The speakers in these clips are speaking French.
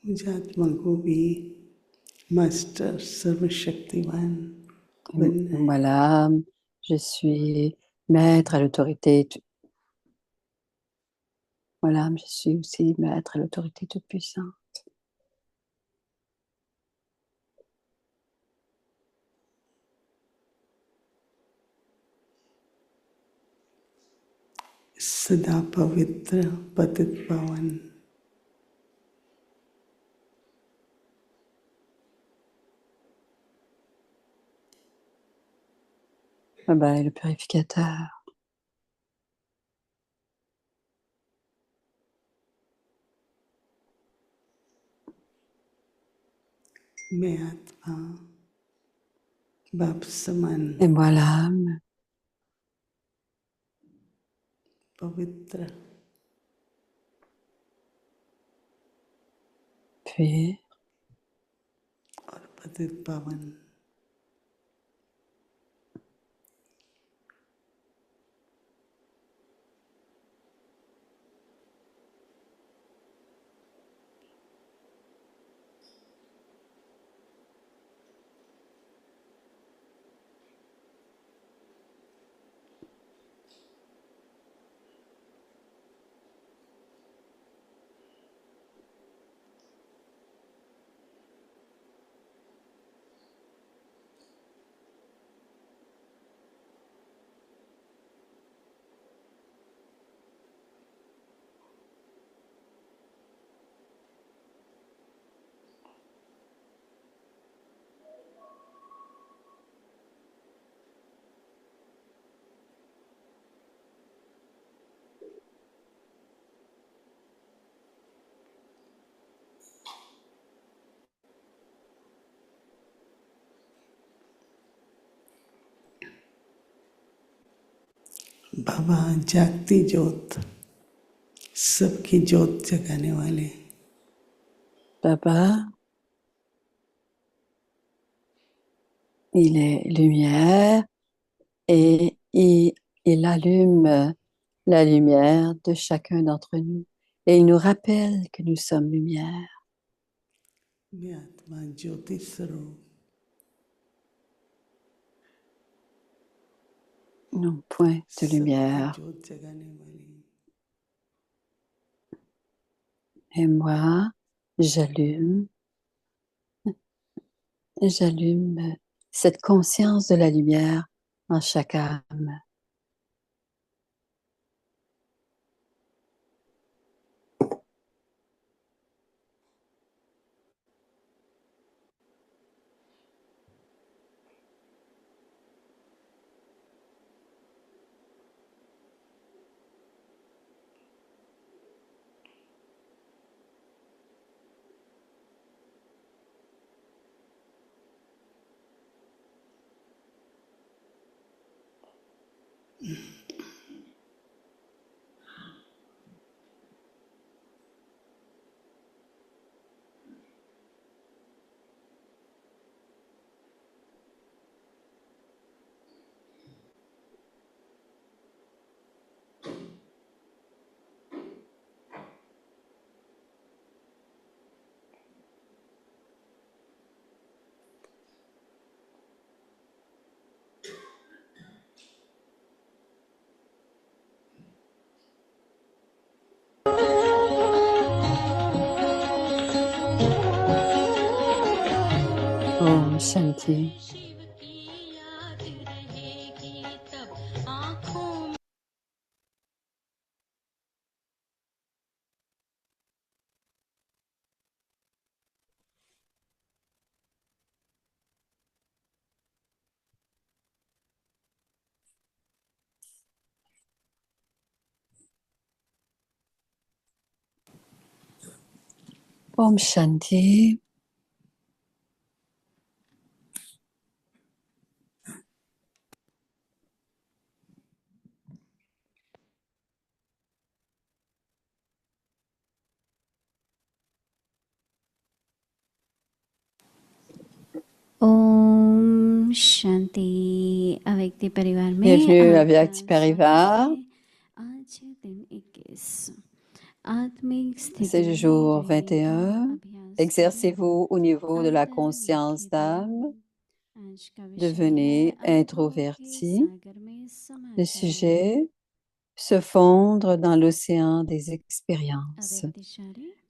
मुझे आत्मा को भी मास्टर सर्वशक्तिवान बनना है। Voilà, je suis maître à l'autorité. Voilà, je suis aussi maître à l'autorité toute puissante. सदा पवित्र पतित पावन Baba est le purificateur. मैं आत्मा बाप समान Et moi l'âme, पवित्र puis और पतित पावन बाबा जागती ज्योत सबकी ज्योत जगाने वाले Baba, il est lumière et il allume la lumière de chacun d'entre nous. Et il nous rappelle que nous sommes lumière. मैं आत्मा ज्योति स्वरूप Non, point de सबकी lumière. ज्योत जगाने वाली Et moi, j'allume cette conscience de la lumière en chaque âme. Om Shanti. Om Shanti. Om शांति अव्यक्ति परिवार में Bienvenue à आपका Vyakti स्वागत Parivar. है। आज दिन 21 आत्मिक C'est स्थिति le में jour रहने का 21. अभ्यास exercez-vous au niveau de la conscience d'âme. Devenez introverti. Le sujet, se fondre dans l'océan des expériences.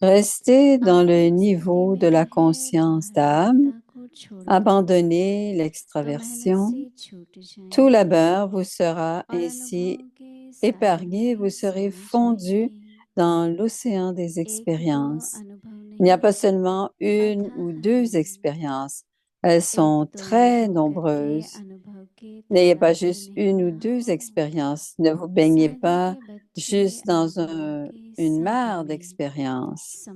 Restez dans le niveau de la conscience d'âme. Abandonnez l'extraversion. Tout labeur vous sera ainsi épargné. Vous serez fondu dans l'océan des expériences. Il n'y a pas seulement une ou deux expériences. Elles sont très nombreuses. N'ayez pas juste une ou deux expériences. Ne vous baignez pas juste dans une mare d'expériences.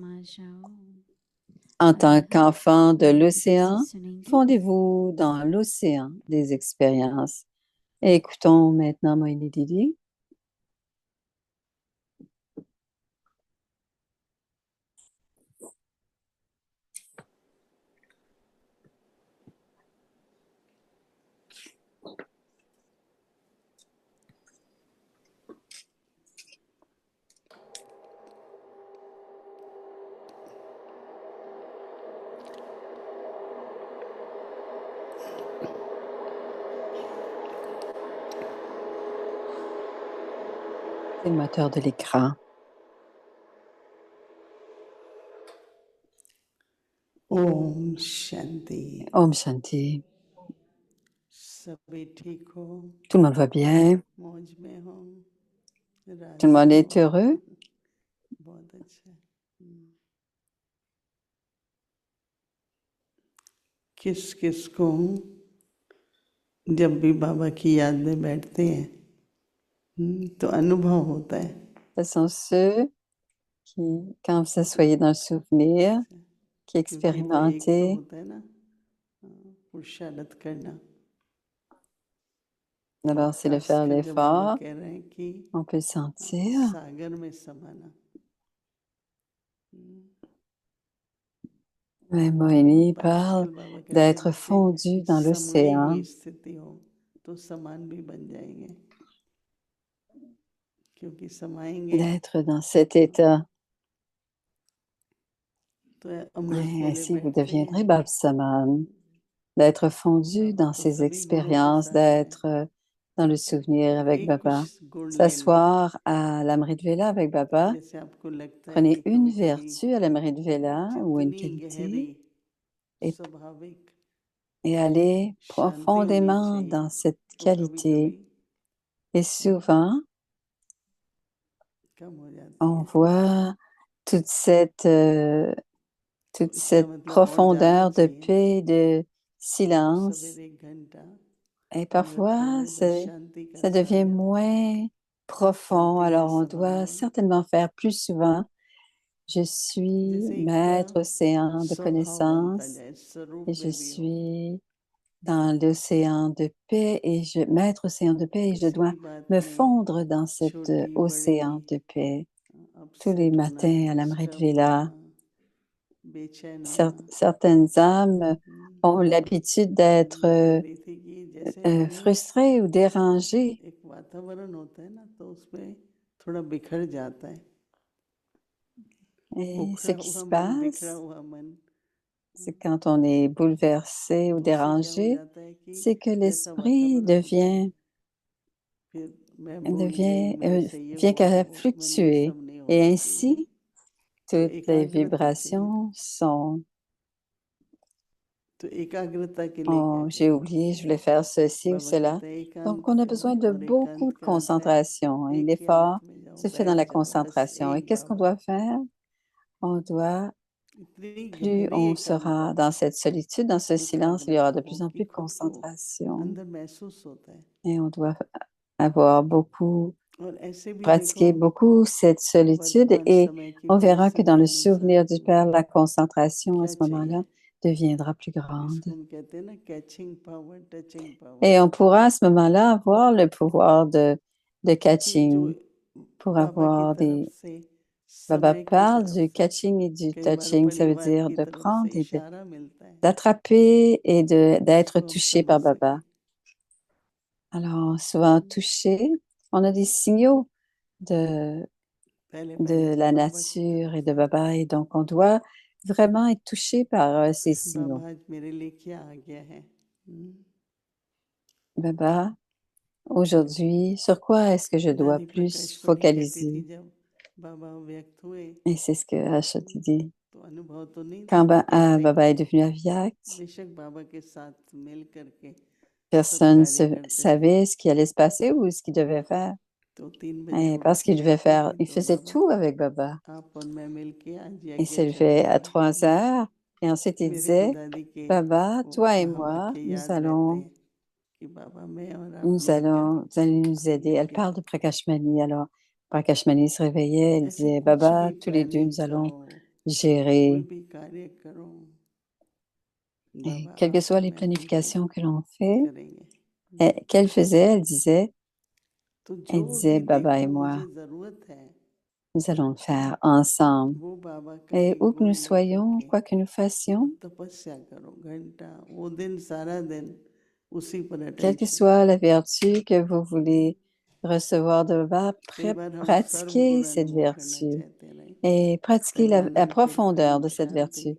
En tant qu'enfant de l'océan, fondez-vous dans l'océan des expériences. Et écoutons maintenant Moïni Didi. C'est le moteur de l'écran. Om Shanti Om Shanti. सभी ठीक हो Tout le monde va bien. मौज में हो Tout le monde राजी est हो heureux. बहुत अच्छा किस किस को जब भी बाबा की याद में बैठते हैं तो अनुभव होता है Ce sont ceux qui, quand vous asseyez dans le souvenir, qui क्योंकि वो एक तो expérimentez, होता है ना पुरुषार्थ करना d'abord c'est de faire खासकर जब बाबा l'effort, कह रहे हैं कि on peut le sentir. सागर में समाना Mais Moïni पर parle आजकल बाबा कहते हैं d'être जैसे fondu dans समाई l'océan. हुई स्थिति हो तो समान भी बन जाएंगे क्योंकि समाएंगे D'être dans cet état. तो अमृत Et वेले ainsi, vous बैठते deviendrez हैं Bab Saman. D'être fondu बाबा dans को ces सभी गुणों के expériences, साथ हैं d'être dans le souvenir avec एक Baba. कुछ गुण ले लो S'asseoir à l'Amrit Vela avec Baba. जैसे आपको लगता है Prenez कि une कभी कभी vertu à l'Amrit Vela ou une जितनी गहरी qualité et, स्वाभाविक et allez शांति होनी profondément dans चाहिए cette वो कभी कभी qualité. Et souvent, कम हो जाती on है voit toute cette, toute तो इसका cette मतलब और ज़्यादा profondeur de चाहिए paix, de तो silence. सवेरे 1 घंटा Et अमृत parfois, वेले बस शांति का ça devient सागर moins profond. शांति में Alors, on doit समाना certainement faire plus souvent. Je suis जैसे एक maître océan de स्वभाव बनता connaissances जाए स्वरूप et je में भी हो suis dans l'océan de paix et maître océan de paix et je किसी dois भी बात me में fondre dans cet छोटी océan बड़ी de paix. Tous les upset होना matins à l'Amrit डिस्टर्ब Vela, होना बेचैन होना certaines âmes ont l'habitude d'être मैं कह रही थी कि जैसे हमें frustrées ou dérangées. एक वातावरण होता है ना तो उसमें थोड़ा बिखर जाता है Et ce उखड़ा qui हुआ se मन बिखरा passe, हुआ मन c'est quand on est bouleversé ou तो उससे क्या हो dérangé, जाता है कि c'est que जैसा l'esprit वातावरण होता है फिर मैं भूल गई मेरे से ये vient हुआ qu'à वो मैंने ये fluctuer. सब नहीं Et होना चाहिए ainsi, तो toutes les एकाग्रता चाहिए vibrations sont तो एकाग्रता के लिए क्या oh, j'ai करें oublié, je voulais faire ceci ou बाबा cela. कहते हैं Donc, एकांत on a करो besoin de और beaucoup एकांत de का अर्थ है concentration. Et एक ही अमृत l'effort में जाओ se fait dans बैठ la जाओ बस concentration. Et एक qu'est-ce qu'on Baba doit faire? On doit, इतनी plus गहरी on एकांत sera dans cette solitude, dans ce silence, il y aura एकाग्रता de हो plus en कि plus de खुद को concentration. अंदर महसूस होता है Et on doit avoir beaucoup और ऐसे भी देखो pratiquer beaucoup cette solitude वर्तमान et समय की on verra que परिस्थिति dans le अनुसार souvenir du Père, la concentration à क्या ce moment-là चाहिए deviendra plus grande. इसको हम कहते हैं ना catching power touching power Et on pourra à ce moment-là avoir le pouvoir de कि जो catching, pour बाबा की avoir तरफ des... से Baba समय की parle तरफ du से catching et du कई बार touching, ça veut परिवार dire की de तरफ से prendre et इशारा मिलता है d'attraper et d'être जिसको हम touché समझ par Baba. सकें Alors, souvent touché, on a des signaux de पहले पहले de तो la बाबा की nature तरफ et de से Baba. Et donc, on doit vraiment être touché par ces signaux. बाबा आज मेरे लिए क्या आ गया है? Baba, aujourd'hui, sur quoi est-ce que je dois दादी plus प्रकाशवाणी कहती थी focaliser? जब बाबा व्यक्त हुए Et c'est ce que Ashati dit. तो अनुभव तो नहीं था Quand कि कैसे Baba est devenu avyakt, बेशक बाबा के साथ मिल करके सब personne ne कार्य करते थे savait ce qui allait se passer ou ce qu'il devait faire. तो 3 बजे Et उठ parce qu'il के devait आते faire, थे il तो faisait बाबा tout avec Baba. आप और मैं मिल के आज Il यज्ञ s'est levé à चलाएंगे 3 heures et ensuite il मेरे को disait, दादी के Baba, वो toi et moi, महावाक्य याद रहते हैं कि बाबा मैं और आप vous मिलकर allez nous aider. Elle यज्ञ parle de Prakashmani. Alors, Prakashmani se réveillait, elle ऐसे disait, कुछ Baba, भी tous les deux, planning nous allons करो कोई gérer. भी कार्य करो Et बाबा quelles que आप और soient les मैं मिलके planifications que l'on fait, करेंगे qu'elle faisait, तो elle जो disait, भी Baba et देखो moi, मुझे जरूरत है nous allons le faire ensemble. वो बाबा का Et एक où que गुण nous लेकर soyons, के quoi que nous fassions, तपस्या करो घंटा वो दिन सारा दिन उसी पर quelle que attention soit la vertu que vous voulez recevoir de Baba, कई बार हम pratiquez सर्वगुण cette अनुभव करना vertu चाहते हैं नहीं et pratiquez पहले la अंदर से profondeur ओम de cette शांति vertu.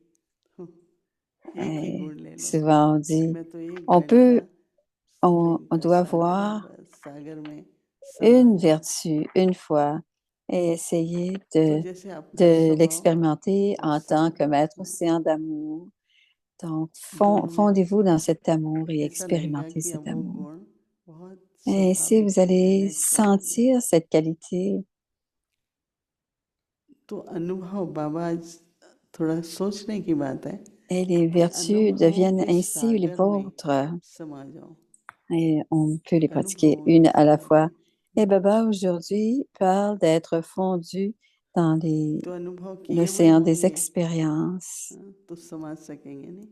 एक ही Et गुण ले लो souvent on dit, मैं तो एक on घंटा peut, on प्रेम का doit सागर है voir बस सागर में समा une जाओ vertu une fois et essayer तो de, जैसे आपका de स्वभाव l'expérimenter और en tant que maître océan d'amour. Donc, दोनों में fondez-vous dans cet amour et ऐसा लगेगा expérimentez कि cet अब वो amour. गुण बहुत Et ainsi, स्वाभाविक vous से allez नेचुरल हो जाए sentir cette qualité. तो अनुभव बाबा आज थोड़ा सोचने की बात है Et les कि vertus अनुभवों deviennent के ainsi les सागर में vôtres. समा जाओ Et on peut les pratiquer अनुभवों une के à la सागर fois. में Et Baba aujourd'hui parle d'être fondu dans तो अनुभव किए हुए l'océan des होंगे expériences. तो समझ सकेंगे नहीं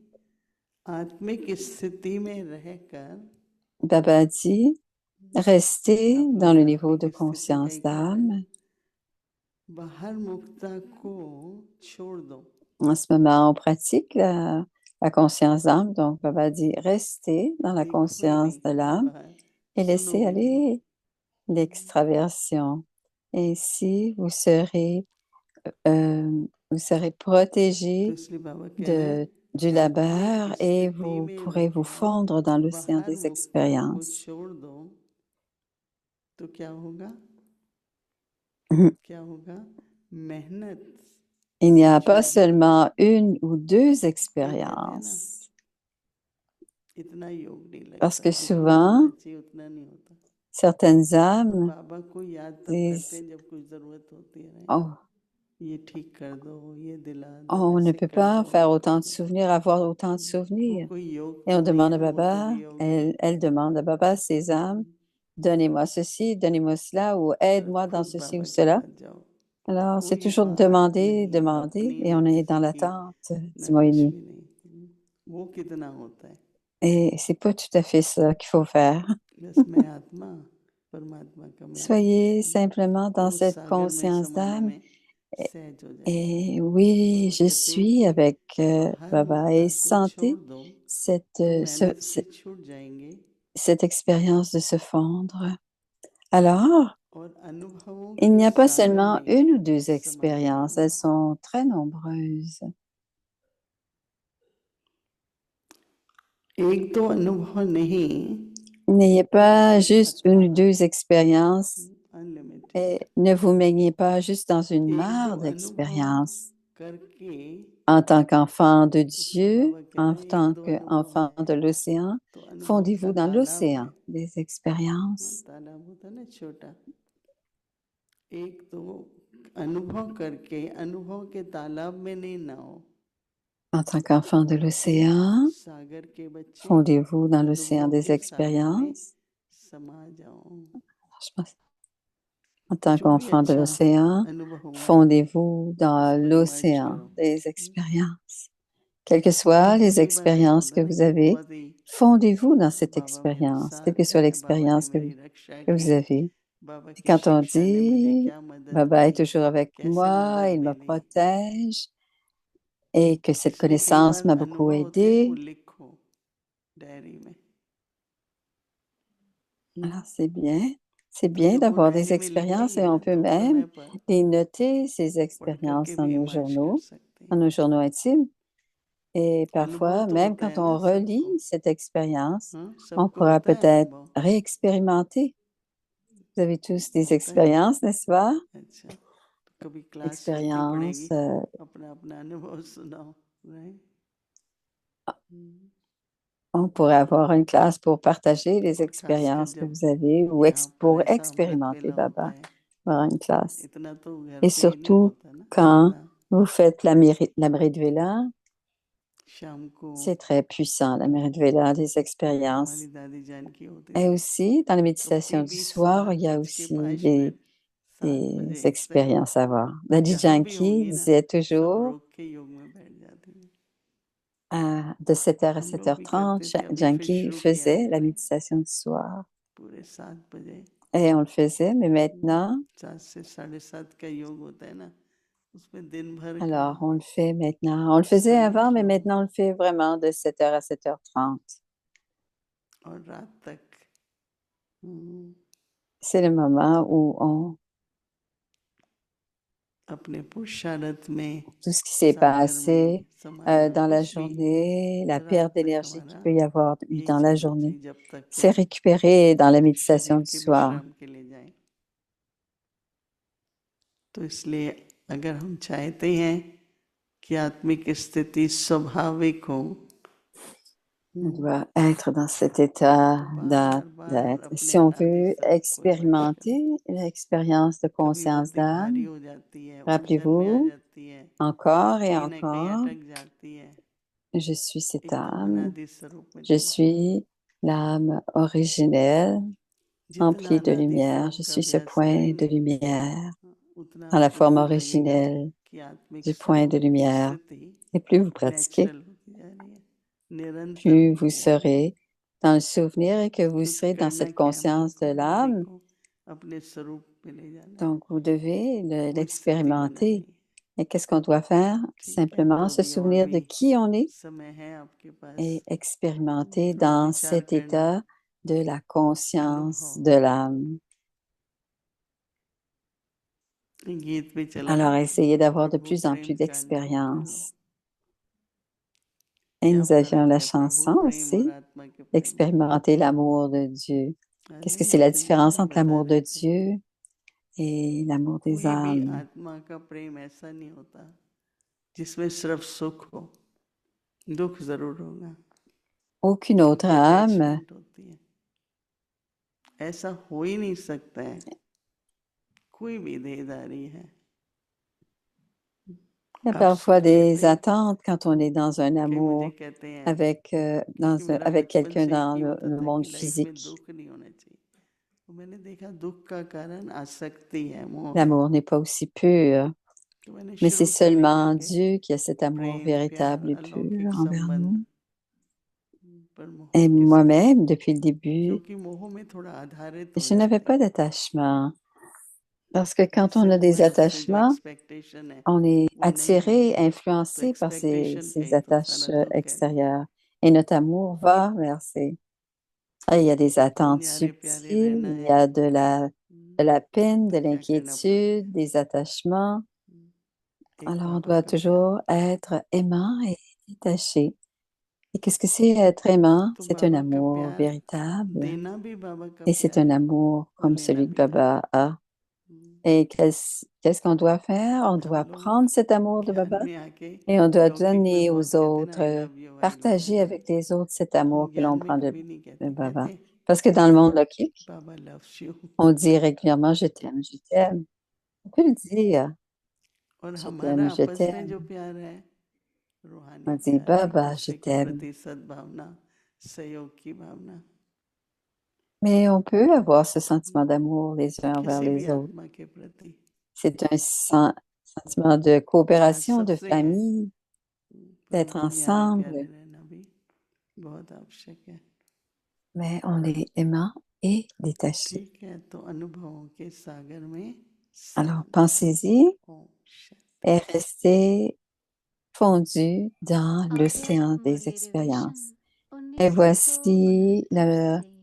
आत्मिक स्थिति में रहकर Baba dit, restez आप dans लोग le niveau de आत्मिक स्थिति का conscience ही कहते हैं ना d'âme. बाहर मुक्ता को छोड़ दो En ce moment, on pratique la conscience d'âme. Donc, Baba dit, restez dans la देखो ही conscience de नहीं l'âme बाहर et सुनो laissez भी नहीं aller l'extraversion. Ainsi, vous serez तो protégé इसलिए बाबा कह रहे हैं du labeur आत्मिक et स्थिति vous में pourrez vous रहकर fondre dans l'océan बाहर des मुक्ता को expériences. छोड़ दो तो क्या होगा क्या होगा मेहनत Il n'y से a pas छूट जाएंगे seulement une ou deux कोई कहते हैं ना expériences, इतना योग नहीं parce लगता que जितना होना souvent, चाहिए उतना नहीं होता certaines तो âmes बाबा को याद तब करते disent, हैं जब कुछ जरूरत होती है नहीं oh, ये ठीक कर दो ये दिला दो on ne ऐसे peut कर pas दो faire वो autant कर de दो souvenirs, avoir autant de वो souvenirs. कोई योग Et तो on नहीं demande है à ना वो तो Baba, वियोग है elle demande à Baba, ses âmes, donnez-moi ceci, donnez-moi cela, ou aide-moi dans खुद ceci ou बाबा के cela. पास जाओ Alors, c'est कोई toujours बात demander, नहीं demander, अपनी et न on est dans किसी की l'attente, न dit कुछ Moïni. भी नहीं वो कितना होता है Et c'est pas tout à fait ça qu'il faut faire. बस मैं आत्मा परमात्मा का मैं Soyez simplement और dans उस cette सागर में conscience समाने d'âme. में सहज हो जाएंगे Et oui, बाबा je कहते हैं suis कि avec बाहर Baba et मुक्ता को छोड़ sentez दो cette, तो मेहनत से छूट जाएंगे cette expérience de se fondre. Alors, और अनुभवों il के n'y a pas सागर seulement में une ou deux समा expériences, जाएंगे elles sont très nombreuses. एक तो अनुभव नहीं N'ayez pas juste une ou deux expériences unlimited et ne vous baignez pas juste dans une एक दो mare अनुभव d'expériences. करके En tant qu'enfant de उसमें Dieu, बाबा कह en रहे हैं एक tant दो अनुभव qu'enfant है de l'océan, तो अनुभव का fondez-vous dans तालाब है l'océan des expériences. तालाब होता है ना छोटा एक तो अनुभव करके अनुभव के तालाब में नहीं नाओ En tant qu'enfant de l'océan, सागर के बच्चे fondez-vous dans l'océan अनुभव des के सागर में expériences. समा जाओ Je pense, en tant जो भी qu'enfant de अच्छा l'océan, अनुभव हुआ fondez-vous dans उसको इमर्ज l'océan करो des expériences. Quelles que soient les कई बार ऐसा expériences होता que है ना vous कि avez, बहुत ही fondez-vous dans cette बाबा मेरा expérience, quelle que साथ soit है बाबा ने l'expérience मेरी रक्षा que vous की avez. बाबा Et की quand on शिक्षा ने मुझे dit, क्या मदद Baba est की toujours avec कैसे moi, मदद il me मिली protège et que cette इसलिए कई connaissance बार m'a beaucoup अनुभव होते हैं ना वो aidé. लिखो डायरी में Alors, c'est तो bien जब वो d'avoir des डायरी में expériences लिखेंगे et on ना peut तो même समय पर les noter, ces पढ़ करके expériences dans भी nos इमर्ज कर journaux. सकते dans nos journaux intimes. Et parfois, अनुभव तो même होता quand है ना on relit सबको, cette expérience, हाँ, on सबको pourra होता है peut-être अनुभव, réexpérimenter. Vous avez tous des होता है। expériences, n'est-ce pas? अच्छा, तो कभी क्लास होती Expériences. पड़ेगी, अपना अपना अनुभव सुनाओ, right? On pourrait avoir une classe pour partager les और खासकर expériences que जब vous avez ou यहाँ पर pour ऐसा अमृत expérimenter, वेला होता Baba. है, Avoir une classe. इतना तो घर Et पे ही नहीं surtout, होता ना, quand जितना vous faites la Mérite Vela, शाम को c'est très puissant, la Mérite Vela, des expériences. हमारी दादी जान की होती Et थी, aussi, dans la तो méditation du भी soir, il y a 7:05 aussi 7 des बजे तक expériences à avoir. Daddy जहाँ भी Janki होंगी ना, disait सब toujours रोक के योग में बैठ जाती थी। de 7h à हम लोग भी करते 7h30, थे, अभी फिर Janki शुरू किया है faisait la भाई, méditation du soir. पूरे 7 बजे, Et on le faisait, mais maintenant, 7 से 7:30 का योग होता है ना, उसमें दिन भर का alors on le fait maintenant. On le faisait सैनिक avant, mais योग maintenant on le fait vraiment de 7h à 7h30. और रात तक। C'est le moment où on, अपने पुरुषार्थ में tout ce qui s'est सागर passé में समाना, dans la कुछ भी journée, la रात perte तक d'énergie qu'il हमारा peut y avoir eu यही dans la चलना journée, चाहिए जब तक c'est के récupéré dans la méditation शरीर du के soir. विश्राम के लिए जाएं। तो इसलिए अगर हम चाहते हैं कि आत्मिक स्थिति स्वाभाविक हो, On doit être dans cet état तो बार बार d'être. अपने Si on अनादि veut स्वरूप को याद करें। expérimenter l'expérience de कभी conscience बुद्धि भारी d'âme, हो जाती है, उलझन में आ rappelez-vous, जाती है, encore et कहीं ना कहीं encore, अटक जाती है, je suis cette एकदम âme, अनादि स्वरूप में je चले जाओ। suis l'âme originelle, जितना emplie de अनादि lumière, स्वरूप je का suis ce अभ्यास point de करेंगे, lumière, उतना dans la आपको forme भी लगेगा originelle कि आत्मिक du point de स्वरूप की lumière. स्थिति Et plus vous pratiquez, natural होती जा रही है, निरंतर plus vous होती जा रही है। serez dans le souvenir et que vous क्योंकि serez dans करना cette क्या है, मन conscience de को बुद्धि l'âme. को अपने स्वरूप में ले जाना है, Donc, vous devez वो स्थिति बनानी l'expérimenter. है। Et qu'est-ce qu'on doit faire? ठीक है, तो Simplement se अभी और souvenir de भी qui on est समय है आपके पास, et expérimenter थोड़ा dans विचार cet करना, état de la conscience अनुभव। de l'âme. गीत पे चला, Alors, essayez d'avoir de प्रभु plus en प्रेम plus का अनुभव कर लो। d'expérience. Et क्या nous avions फर्क la है प्रभु chanson प्रेम और aussi आत्मा के प्रेम में? d'expérimenter l'amour de Dieu. Qu'est-ce que Ajay c'est la आनंद différence जी entre बता l'amour de रहे थे, Dieu et l'amour des कोई भी âmes? आत्मा का प्रेम ऐसा नहीं होता जिसमें सिर्फ सुख हो, दुख जरूर होगा, Aucune autre क्योंकि âme अटैचमेंट होती है। ऐसा हो ही नहीं सकता है, कोई भी देहधारी है। Il y a आप parfois सुख लेते des हैं, attentes quand on est dans un कई मुझे amour कहते हैं avec, कि मेरा avec बचपन quelqu'un से एक dans ही होता le था monde कि लाइफ में physique. दुख नहीं होना चाहिए। तो मैंने देखा दुख का कारण आसक्ति है, मोह है। L'amour n'est pas aussi pur, तो मैंने mais c'est शुरू से लेकर seulement के Dieu qui a cet amour प्रेम, प्यार, véritable et pur अलौकिक envers संबंध nous. पर मोह Et के साथ, moi-même, depuis le début, क्योंकि मोह में थोड़ा आधारित हो je n'avais जाते pas हैं, d'attachement. Parce que quand जिससे on a des मोह से जो attachements, एक्सपेक्टेशन है on est वो नहीं attiré, होती, तो influencé par एक्सपेक्टेशन का ces ही तो attaches सारा दुख है। extérieures. Et notre amour va vers ces... Ah, il y a des तो attentes न्यारे प्यारे subtiles, रहना il y है, a de la peine, तो de क्या करना पड़ता l'inquiétude, des attachements. है? एक Alors, on बाबा doit का प्यार, toujours être aimant et détaché. Et qu'est-ce que c'est être aimant? तो C'est un बाबा का amour प्यार véritable देना भी बाबा का et c'est प्यार un है amour और comme लेना celui que भी था। Baba a. Et qu'est-ce qu'on doit faire? On हम doit लोग prendre cet amour de ज्ञान Baba में आके et on doit लौकिक में donner बहुत aux कहते हैं ना, autres, I love you, I love partager you, avec les autres cet तो हम amour que ज्ञान l'on में prend कभी नहीं de कहते, Baba. कहते Parce que dans le monde logique, Baba loves you, on dit régulièrement je t'aime, je t'aime. On peut le dire, और je हमारा t'aime, je आपस में जो t'aime. प्यार है, रूहानी On dit प्यार है, एक Baba, je दूसरे के t'aime. प्रति सद्भावना, सहयोग की भावना, Mais on peut avoir ce sentiment d'amour les uns envers किसी भी les autres. आत्मा के प्रति। C'est un sentiment de प्यार coopération, de सबसे है, famille, पर d'être न्यारे ensemble, प्यारे रहना भी बहुत आवश्यक है। mais on est aimant et détaché. ठीक है, तो अनुभवों के सागर में Alors, शांति, pensez-y Om Shanti. et restez fondu dans l'océan des हमारी expériences. रिवीजन Et voici 1969 से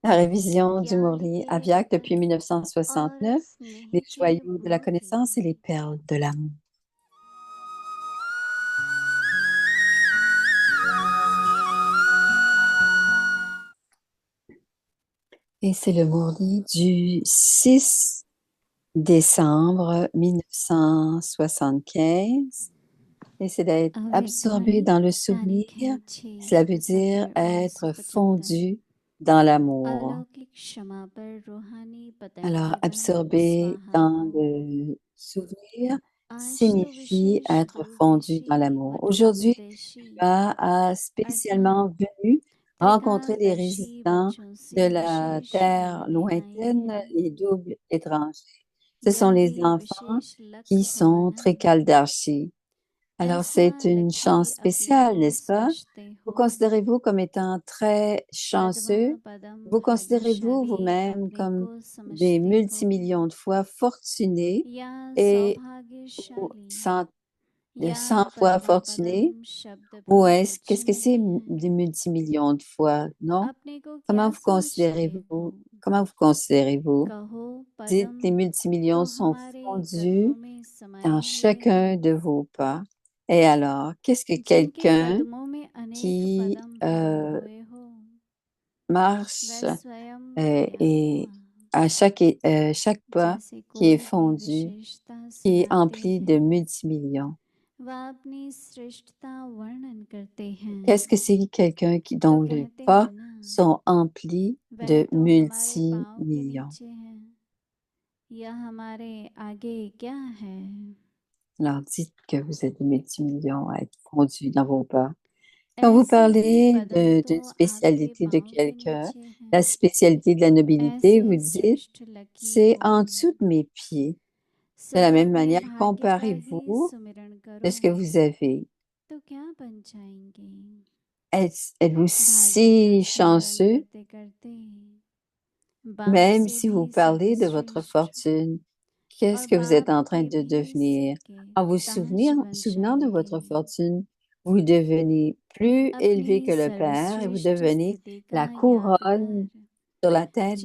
la révision du ज्ञान Murli के Aviak depuis रत्न और 1969, les स्नेह के joyaux de la मोती connaissance et les perles de l'amour. Et c'est le Murli du 6 décembre 1975. Et c'est d'être absorbé dans le souvenir. Cela veut dire être fondu dans l'amour. Alors, absorber dans le souvenir signifie être fondu dans l'amour. Aujourd'hui, Shiva a spécialement venu rencontrer les résidents de la terre lointaine, les doubles étrangers. Ce sont les enfants qui sont Trikaldarshi. Alors, c'est une chance spéciale, n'est-ce pas? Vous considérez-vous comme étant très chanceux? Vous considérez-vous vous-même comme des multimillions de fois fortunés et ou 100 fois fortunés? Ou qu'est-ce que c'est des multimillions de fois? Non? Comment vous considérez-vous? Comment vous considérez-vous? Dites, les multimillions sont fondus dans chacun de vos pas. Et alors, qu'est-ce que quelqu'un qui marche et à chaque pas qui est fondu, qui est empli de multimillions? Qu'est-ce que c'est quelqu'un dont les pas sont emplis de multimillions? Alors, dites que vous êtes des multimillions à être fondus dans vos pas. Quand vous parlez d'une spécialité de quelqu'un, la spécialité de la nobilité, vous dites, c'est en dessous de mes pieds. De la même manière, comparez-vous de ce que vous avez. Êtes-vous si chanceux, même si vous parlez de votre fortune? Qu'est-ce que vous êtes en train de devenir? En vous souvenant de votre fortune, vous devenez plus élevé que le Père et vous devenez la couronne sur la tête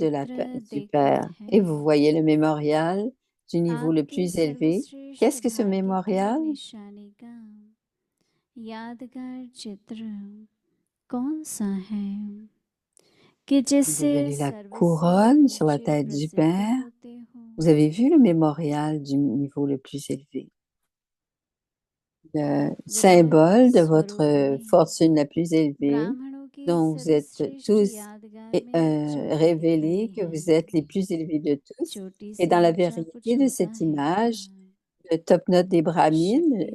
du Père. Et vous voyez le mémorial du niveau le plus élevé. Qu'est-ce que ce mémorial? Vous devenez la couronne sur la tête du Père. Vous avez vu le mémorial du niveau le plus élevé. Le symbole de votre fortune la plus élevée, dont vous êtes tous révélés, que vous êtes les plus élevés de tous. Et dans la vérité de cette image, le top note des Brahmines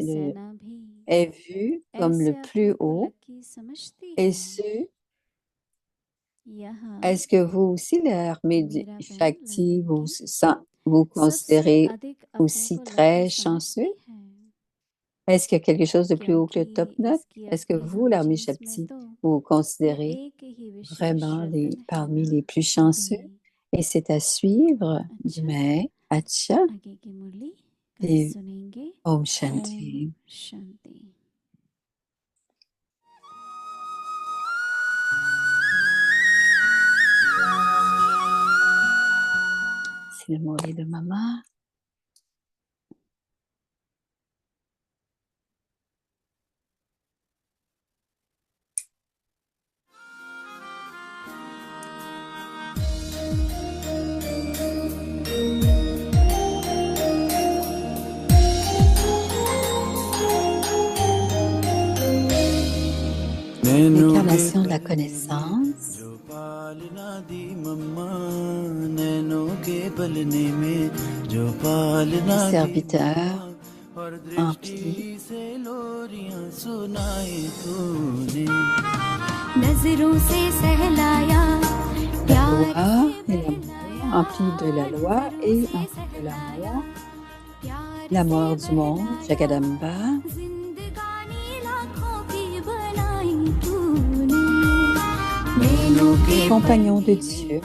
est vu comme le plus haut. Et est-ce que vous aussi, l'armée du Shakti, vous considérez aussi très chanceux? Est-ce qu'il y a quelque chose de plus haut que le top note? Est-ce que vous, l'armée Shakti, vous vous considérez vraiment parmi les plus chanceux? Et c'est à suivre demain. Acha et Om Shanti. C'est le mot de maman. L'incarnation de la connaissance. Les serviteurs emplis empli de la loi et empli de l'amour, l'amour du monde, Jagadamba, compagnon de Dieu,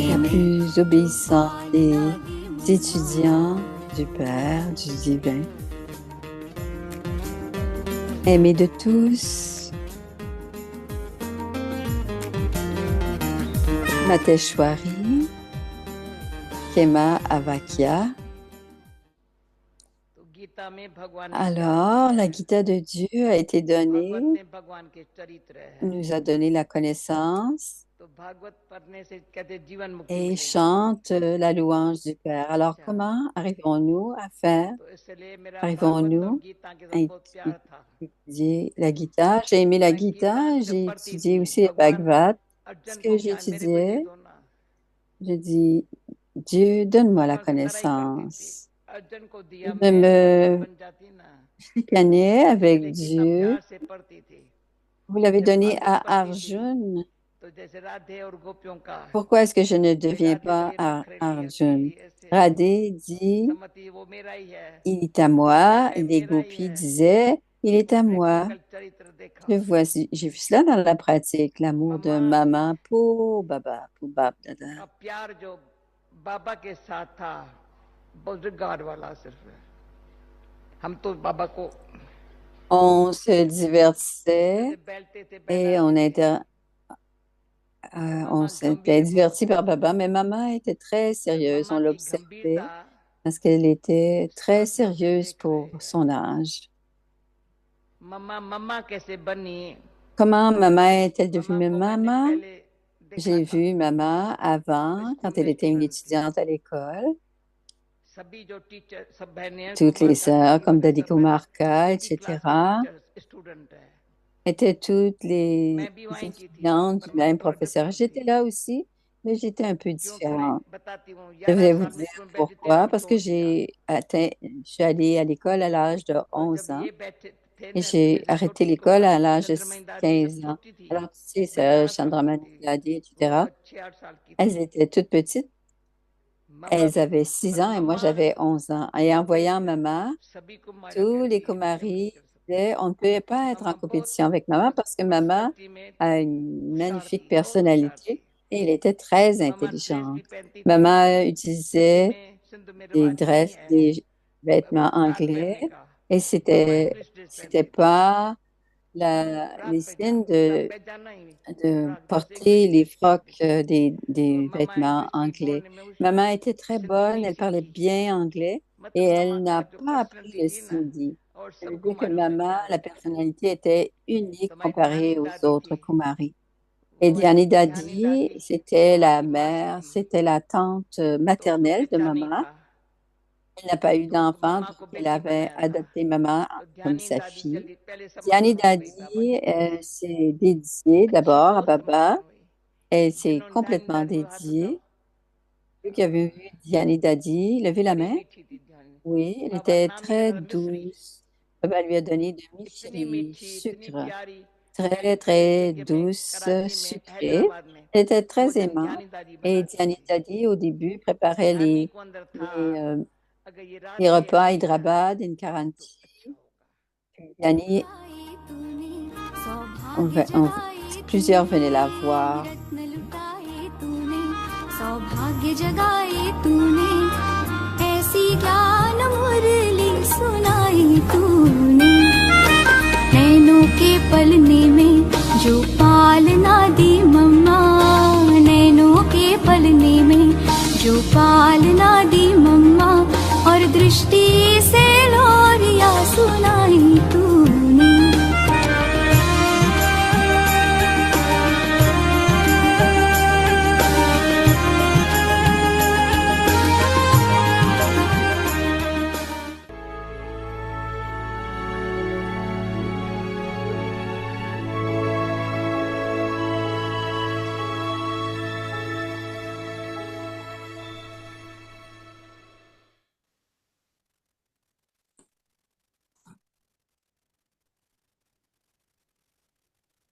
la plus obéissante des étudiants du Père, du Divin, aimé de tous, Mateshwari, Kema Avakya. Alors, la Gita de Dieu a été donnée, nous a donné la connaissance et chante la louange du Père. Alors, comment arrivons-nous à faire, arrivons-nous à étudier la Gita? J'ai aimé la Gita, j'ai étudié aussi le Bhagavad. Ce que j'étudiais, je dis, Dieu, donne-moi la connaissance. Je me chicanais avec Dieu. Vous l'avez donné à Arjun. Pourquoi est-ce que je ne deviens pas Arjun? Radhe dit, il est à moi. Les gopis disaient, il est à moi. J'ai vu cela dans la pratique, l'amour de maman pour Baba, pour Bab Dada. On se divertissait et on s'était divertis par Baba, mais maman était très sérieuse. On l'observait parce qu'elle était très sérieuse pour son âge. Comment maman est-elle devenue maman? J'ai vu maman avant, quand elle était une étudiante à l'école. Toutes les sœurs, comme Dadi Kumarka, etc., étaient toutes les étudiantes du même professeur. J'étais là aussi, mais j'étais un peu différente. Je vais vous dire pourquoi. Parce que je suis allée à l'école à l'âge de 11 ans et j'ai arrêté l'école à l'âge de 15 ans. Alors, tu sais, sœurs Chandramani, Ladi, etc., elles étaient toutes petites. Elles avaient 6 ans et moi, j'avais 11 ans. Et en voyant maman, tous les Kumaris disaient, on ne peut pas être en compétition avec maman parce que maman a une magnifique personnalité et elle était très intelligente. Maman utilisait des vêtements anglais et c'était pas les signes de porter les frocs des vêtements anglais. Maman était très bonne, elle parlait bien anglais et elle n'a pas appris le Sindhi. Ça veut dire que maman, la personnalité était unique comparée aux autres Kumaris. Et Diani Dadi, c'était la mère, c'était la tante maternelle de maman. Elle n'a pas eu d'enfant, donc elle avait adopté maman comme sa fille. Diani Dadi s'est dédiée d'abord à Baba. Elle s'est complètement dédiée. Ceux qui avaient vu Diani Dadi, levez la main. Oui, elle était très douce. Baba lui a donné de michri, sucre, très, très douce, sucrée. Elle était très aimante. Et Diani Dadi, au début, préparait les repas à Hyderabad, une quarantaine. Diani, plusieurs venaient la voir. सौभाग्य जगाए तूने ऐसी ज्ञान मुरली सुनाई तूने नैनों के पलने में जो पालना दी मम्मा नैनों के पलने में जो पालना दी मम्मा और दृष्टि से लोरिया सुनाई तूने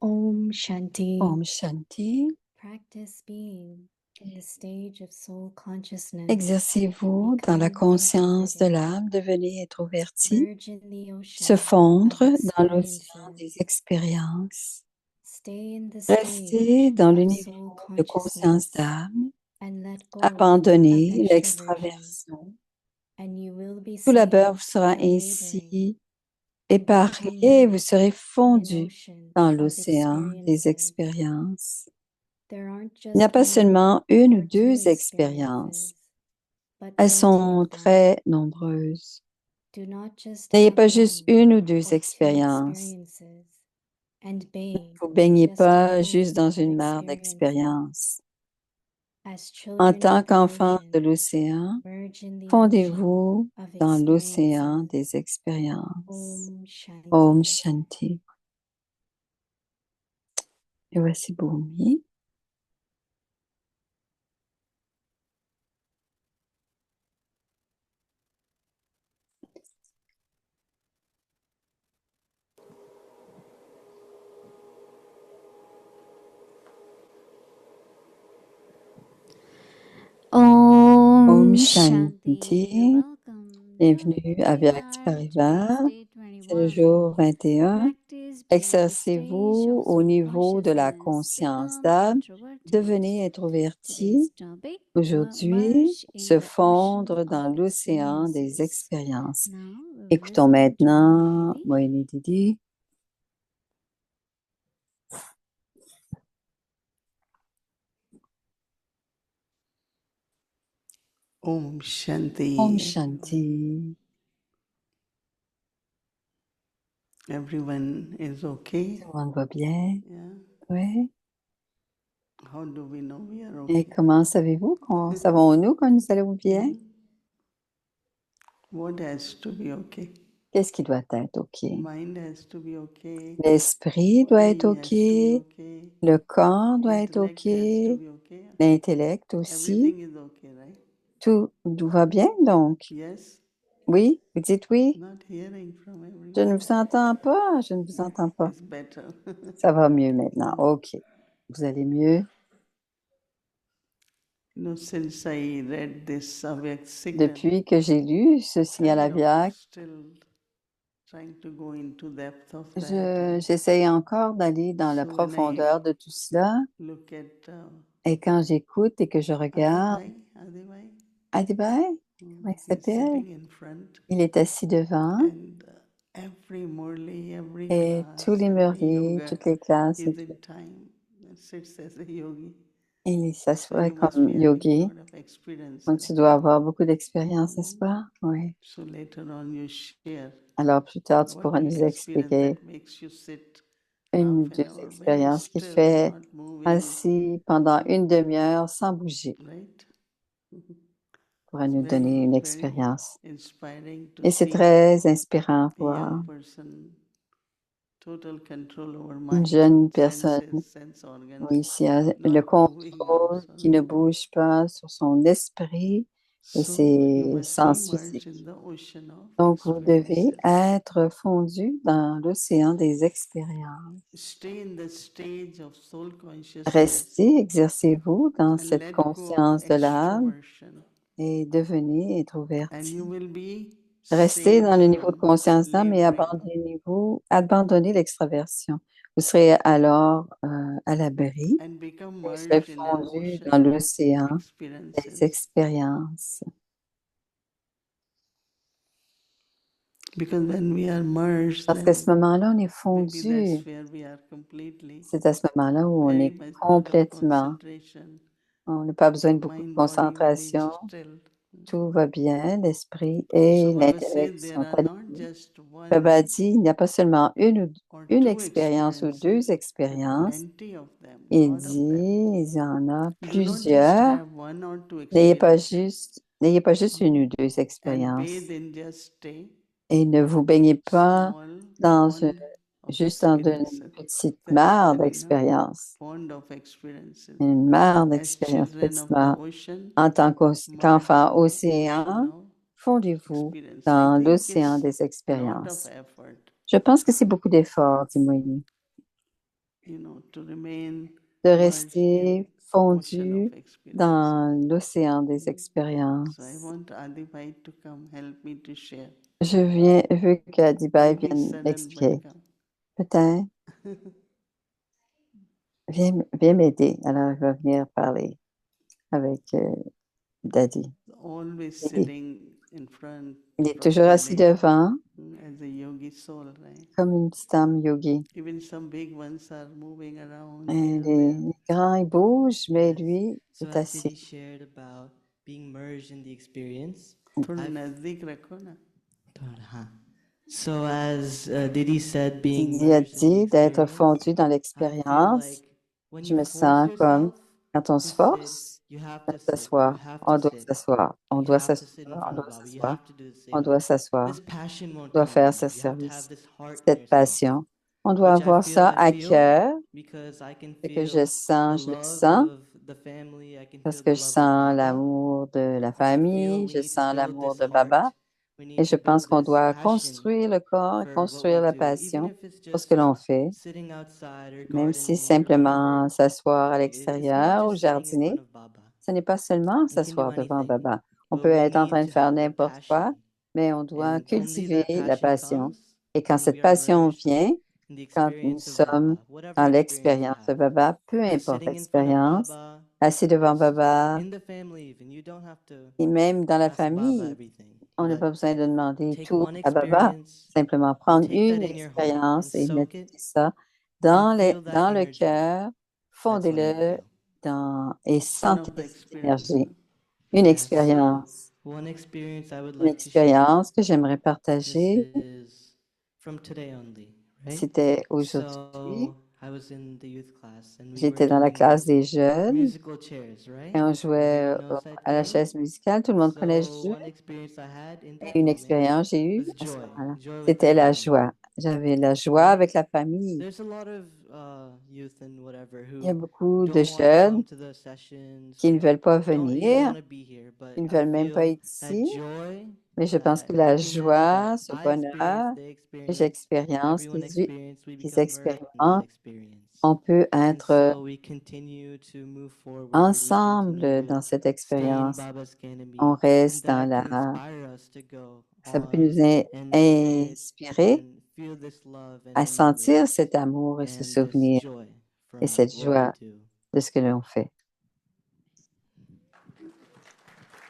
Om Shanti. Om Shanti. Practice being in the stage of soul consciousness. Exercez-vous dans la conscience de l'âme, devenez introverti, Merge in the ocean se fondre of dans l'océan experiences. des expériences. Stay in the Restez stage dans le of niveau soul de conscience consciousness d'âme, and let go of abandonnez extraversion. l'extraversion. And you will be Tout labeur vous saved sera by laboring ainsi épargné et vous serez fondu dans l'océan des expériences. Il n'y a pas seulement une ou deux expériences, elles sont très nombreuses. Do not just N'ayez have pas juste one une ou deux or two expériences. experiences and bathe Vous in baignez just a pas pool juste dans of une mer experiences. d'expériences. As En children tant of the qu'enfant de ocean, l'océan, merge in the ocean fondez-vous of dans l'océan experiences. des expériences. Om Shanti. Om Shanti. Et voici Bhumi. Om Om Shanti. Shanti. Welcome. Bienvenue à Vyakt Parivar. C'est le jour 21. Exercez-vous au niveau de la conscience d'âme. Devenez introverti. Aujourd'hui, se fondre dans l'océan des expériences. Écoutons maintenant Moini Didi. Om Shanti. Om Shanti. Everyone is okay? Tout le monde va bien? Yeah. Oui. How do we know we are Et okay? comment savons-nous quand nous allons bien? What has to be okay? Qu'est-ce qui doit être OK? Mind has to be okay. L'esprit doit être Body has to be OK. okay. Le corps doit être Intellect OK. has to be okay. L'intellect aussi. Everything is okay, right? Tout va bien, donc? Yes. Oui? Vous dites oui? Not hearing from Je ne everyone. vous entends pas. Je ne vous entends pas. It's better. Ça va mieux maintenant. OK. Vous allez mieux? Since I read this Avyak signal, Depuis que j'ai lu ce signal kind of Avyak, still trying to go into depth of that. j'essaye encore d'aller dans la So when I profondeur de tout cela. look at Et quand j'écoute et que je regarde, Adibhai, Adibay, comment il he's s'appelle? sitting in front, Il est assis devant and every Murli, every et tous class, les every murlis, yoga, toutes les classes, is in time, and sits as a yogi. il So s'assoit you must comme be having yogi. a lot of experiences. Donc, tu dois avoir beaucoup d'expérience, n'est-ce pas? Oui. So later on you share Alors, plus tard, tu what pourras nous experience expliquer that makes you sit une ou half an deux hour very expériences qui still, fait not moving, assis pendant une demi-heure sans bouger. right? Pourra It's nous donner une very expérience. inspiring to Et c'est see très inspirant a voir young person, total control over une mind, jeune personne, sense organs, oui, qui a le not moving contrôle, also. qui ne bouge pas sur son esprit et So you ses must be sens immersed in physiques. the ocean of Donc, vous devez experiences. être fondu dans l'océan des expériences. Stay in the stage of soul consciousness Restez, exercez-vous dans and cette let go of conscience de l'âme extroversion. et devenez And introverti. you will be Restez saved dans le niveau de from conscience d'âme et laboring abandonnez l'extraversion. Vous serez alors à l'abri and become et vous serez merged in an fondu ocean dans of l'océan des experiences. expériences. Because when we are merged, Parce qu'à ce then moment-là, on est maybe that's fondu. where we are completely, C'est à ce moment-là où on very est much not of complètement. concentration, On n'a pas besoin de beaucoup de mind, body, will be concentration. still. Tout va bien, l'esprit et So Baba said l'intellect there sont are not alignés. just one Baba dit, il n'y a pas seulement or une two expérience ou deux experiences, expériences. plenty of them, Il lot of dit, them. il y en a Do not just plusieurs. have one or two N'ayez pas juste une ou deux and expériences. bathe in just a Et ne vous baignez pas small dans pond of juste dans une experiences. petite That's mare there, d'expérience. pond of experiences. Une mare As d'expérience, children petite of the mare. ocean, En tant merge qu'enfant in the océan, ocean of fondez-vous experience. I dans think l'océan it's des lot of expériences. effort, Je pense que c'est beaucoup d'efforts, dit Moïse, to remain de merged in rester ocean fondu of experiences. dans l'océan des So I expériences. want Adibhai to come help me to share. Je veux qu'Adibaï Maybe vienne sudden, m'expliquer. but come. Peut-être. Viens m'aider. Alors, il va venir parler avec Daddy. Always Daddy. sitting in front, Il est toujours assis probably, devant, as a yogi soul, right? comme une petite âme yogi. Even some big ones are moving around Et here, les there. grands, ils bougent, mais Yes. lui So est as Didi assis. shared about being merged in the experience, थोड़ा I've- नजदीक रखो ना. So as Didi said, being Didi a immersed in the dit d'être experience, fondu dans I feel l'expérience. like when Je you me force sens comme yourself quand on to se sit, force you have à to sit, you s'asseoir. have On to doit sit, s'asseoir. On you doit have to sit in s'asseoir. On front of doit Baba. You s'asseoir. have to do the On seva. doit s'asseoir. This passion won't On doit come faire from ce you. You have to have service. this heart in Cette yourself, passion. On doit which I avoir feel ça I à feel cœur. because I can Ce que je feel the sens, je le love sens. of the family. I can Parce feel que the je love of sens Baba. l'amour de la I feel famille. we Je need to sens build l'amour this de Baba. heart. We Et need je to pense build qu'on this doit passion construire le corps, for what construire we la do, even passion if it's pour ce que just l'on fait. sitting outside or Même si gardening or simplement whatever. s'asseoir à It's not l'extérieur ou just sitting in jardiner, front of Baba. ce n'est pas seulement We can do s'asseoir devant anything, Baba. On but peut we être en train need de to faire have the n'importe quoi, passion. mais on doit And only cultiver that la passion passion. comes Et quand when cette we are passion immersed vient, in the quand nous experience of sommes Baba, whatever dans experience you l'expérience de have. Baba, peu importe Sitting in front of l'expérience, Baba, assis devant Baba, in the family even, you don't have to et même dans la ask Baba famille, everything. on n'a But pas besoin de demander take tout one à Baba. experience Simplement and prendre take that une in your heart and expérience et soak mettre it ça and feel that dans le energy. cœur, That's all you fondez-le feel. et One sentez of the cette experience. énergie. Une Yes, so expérience, one experience I would une like to share. expérience que j'aimerais This partager. is from today only, right? C'était aujourd'hui. So I was in the youth class and we were J'étais dans la doing classe des jeunes musical chairs, right? et on jouait Everyone knows that à la game? chaise musicale. Tout le monde connaît le So jeu. one experience I had in that Et une moment expérience j'ai eue was à ce joy. moment-là. Joy with the C'était la family. joie. J'avais la joie Right? avec la famille. There's a lot of youth and whatever Il y a who beaucoup de don't want to jeunes come to the sessions, qui ne veulent pas don't even venir, want to be here, but qui ne I veulent même pas feel être that ici. joy, Mais je pense that que la happiness joie, that ce I bonheur experience, que they experience, j'expérience, everyone experience, we qu'ils become merged in that expérimentent, experience. on peut And être so we continue to move forward. We ensemble continue dans to cette stay in expérience. Baba's canopy, On and reste dans that can la... inspire us to go Ça peut on nous and sit inspirer and feel this love and à remember sentir cet amour et ce and this souvenir joy from et cette what we joie do. de ce que l'on fait.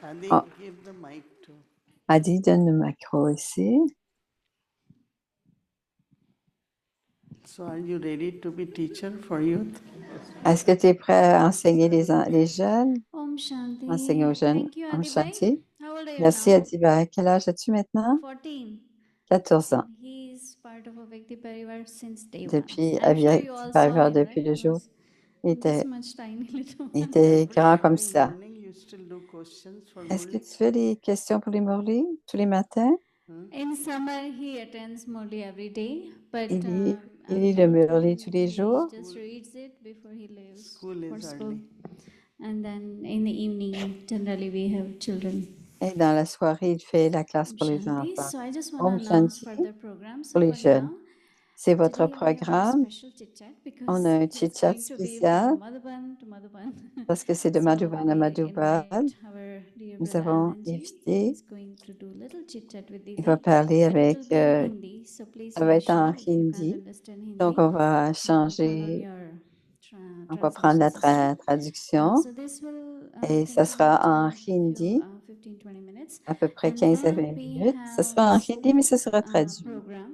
Adi, Oh. give the mic to. Adi, donne le micro ici. So are you ready to be teacher for youth? Est-ce que tu es prêt à enseigner les jeunes? Om Shanti. Enseigner aux jeunes Thank you, en Adi Bhai. chantier? How old are you Merci now? Adiba. Quel âge as-tu maintenant? 14. 14 ans. And he's part of Avekti Parivar since day one. Depuis I'm sure Avia you all saw Parivar him, depuis right? le He jour. was Il this était, much tiny little il one. était grand comme Every ça. morning you still do questions for Est-ce que Murli? tu fais des questions pour les Morley tous les matins? In summer, he attends Murli every day, but Il lit, il I'm lit le told Murley him tous les he jours. just reads it before he leaves School for is school. early. And then in the evening, generally we have children. Et dans la soirée, il fait la classe Om pour les Shanti. enfants. So I just want Om to announce Shanti further programs. pour So les for jeunes. now, C'est votre today we have a programme. special chit chat On because a un it's chit-chat going to be spécial from Madhuban to Madhuban. parce que c'est de So Madhuban à we Madhuban. invite our dear Nous brother avons Anandji. invité, He's going to do little chit chat with il va Didi, parler but it will avec, be in Hindi. So please ça va make être en sure if you can't hindi. understand Donc, Hindi, on va you turn on changer, your on va prendre translation la system. traduction So this will et ça continue sera en till hindi, 15-20 minutes. à peu près And 15 à then 20 we minutes. Ça have sera en hindi, mais ça sera traduit. program.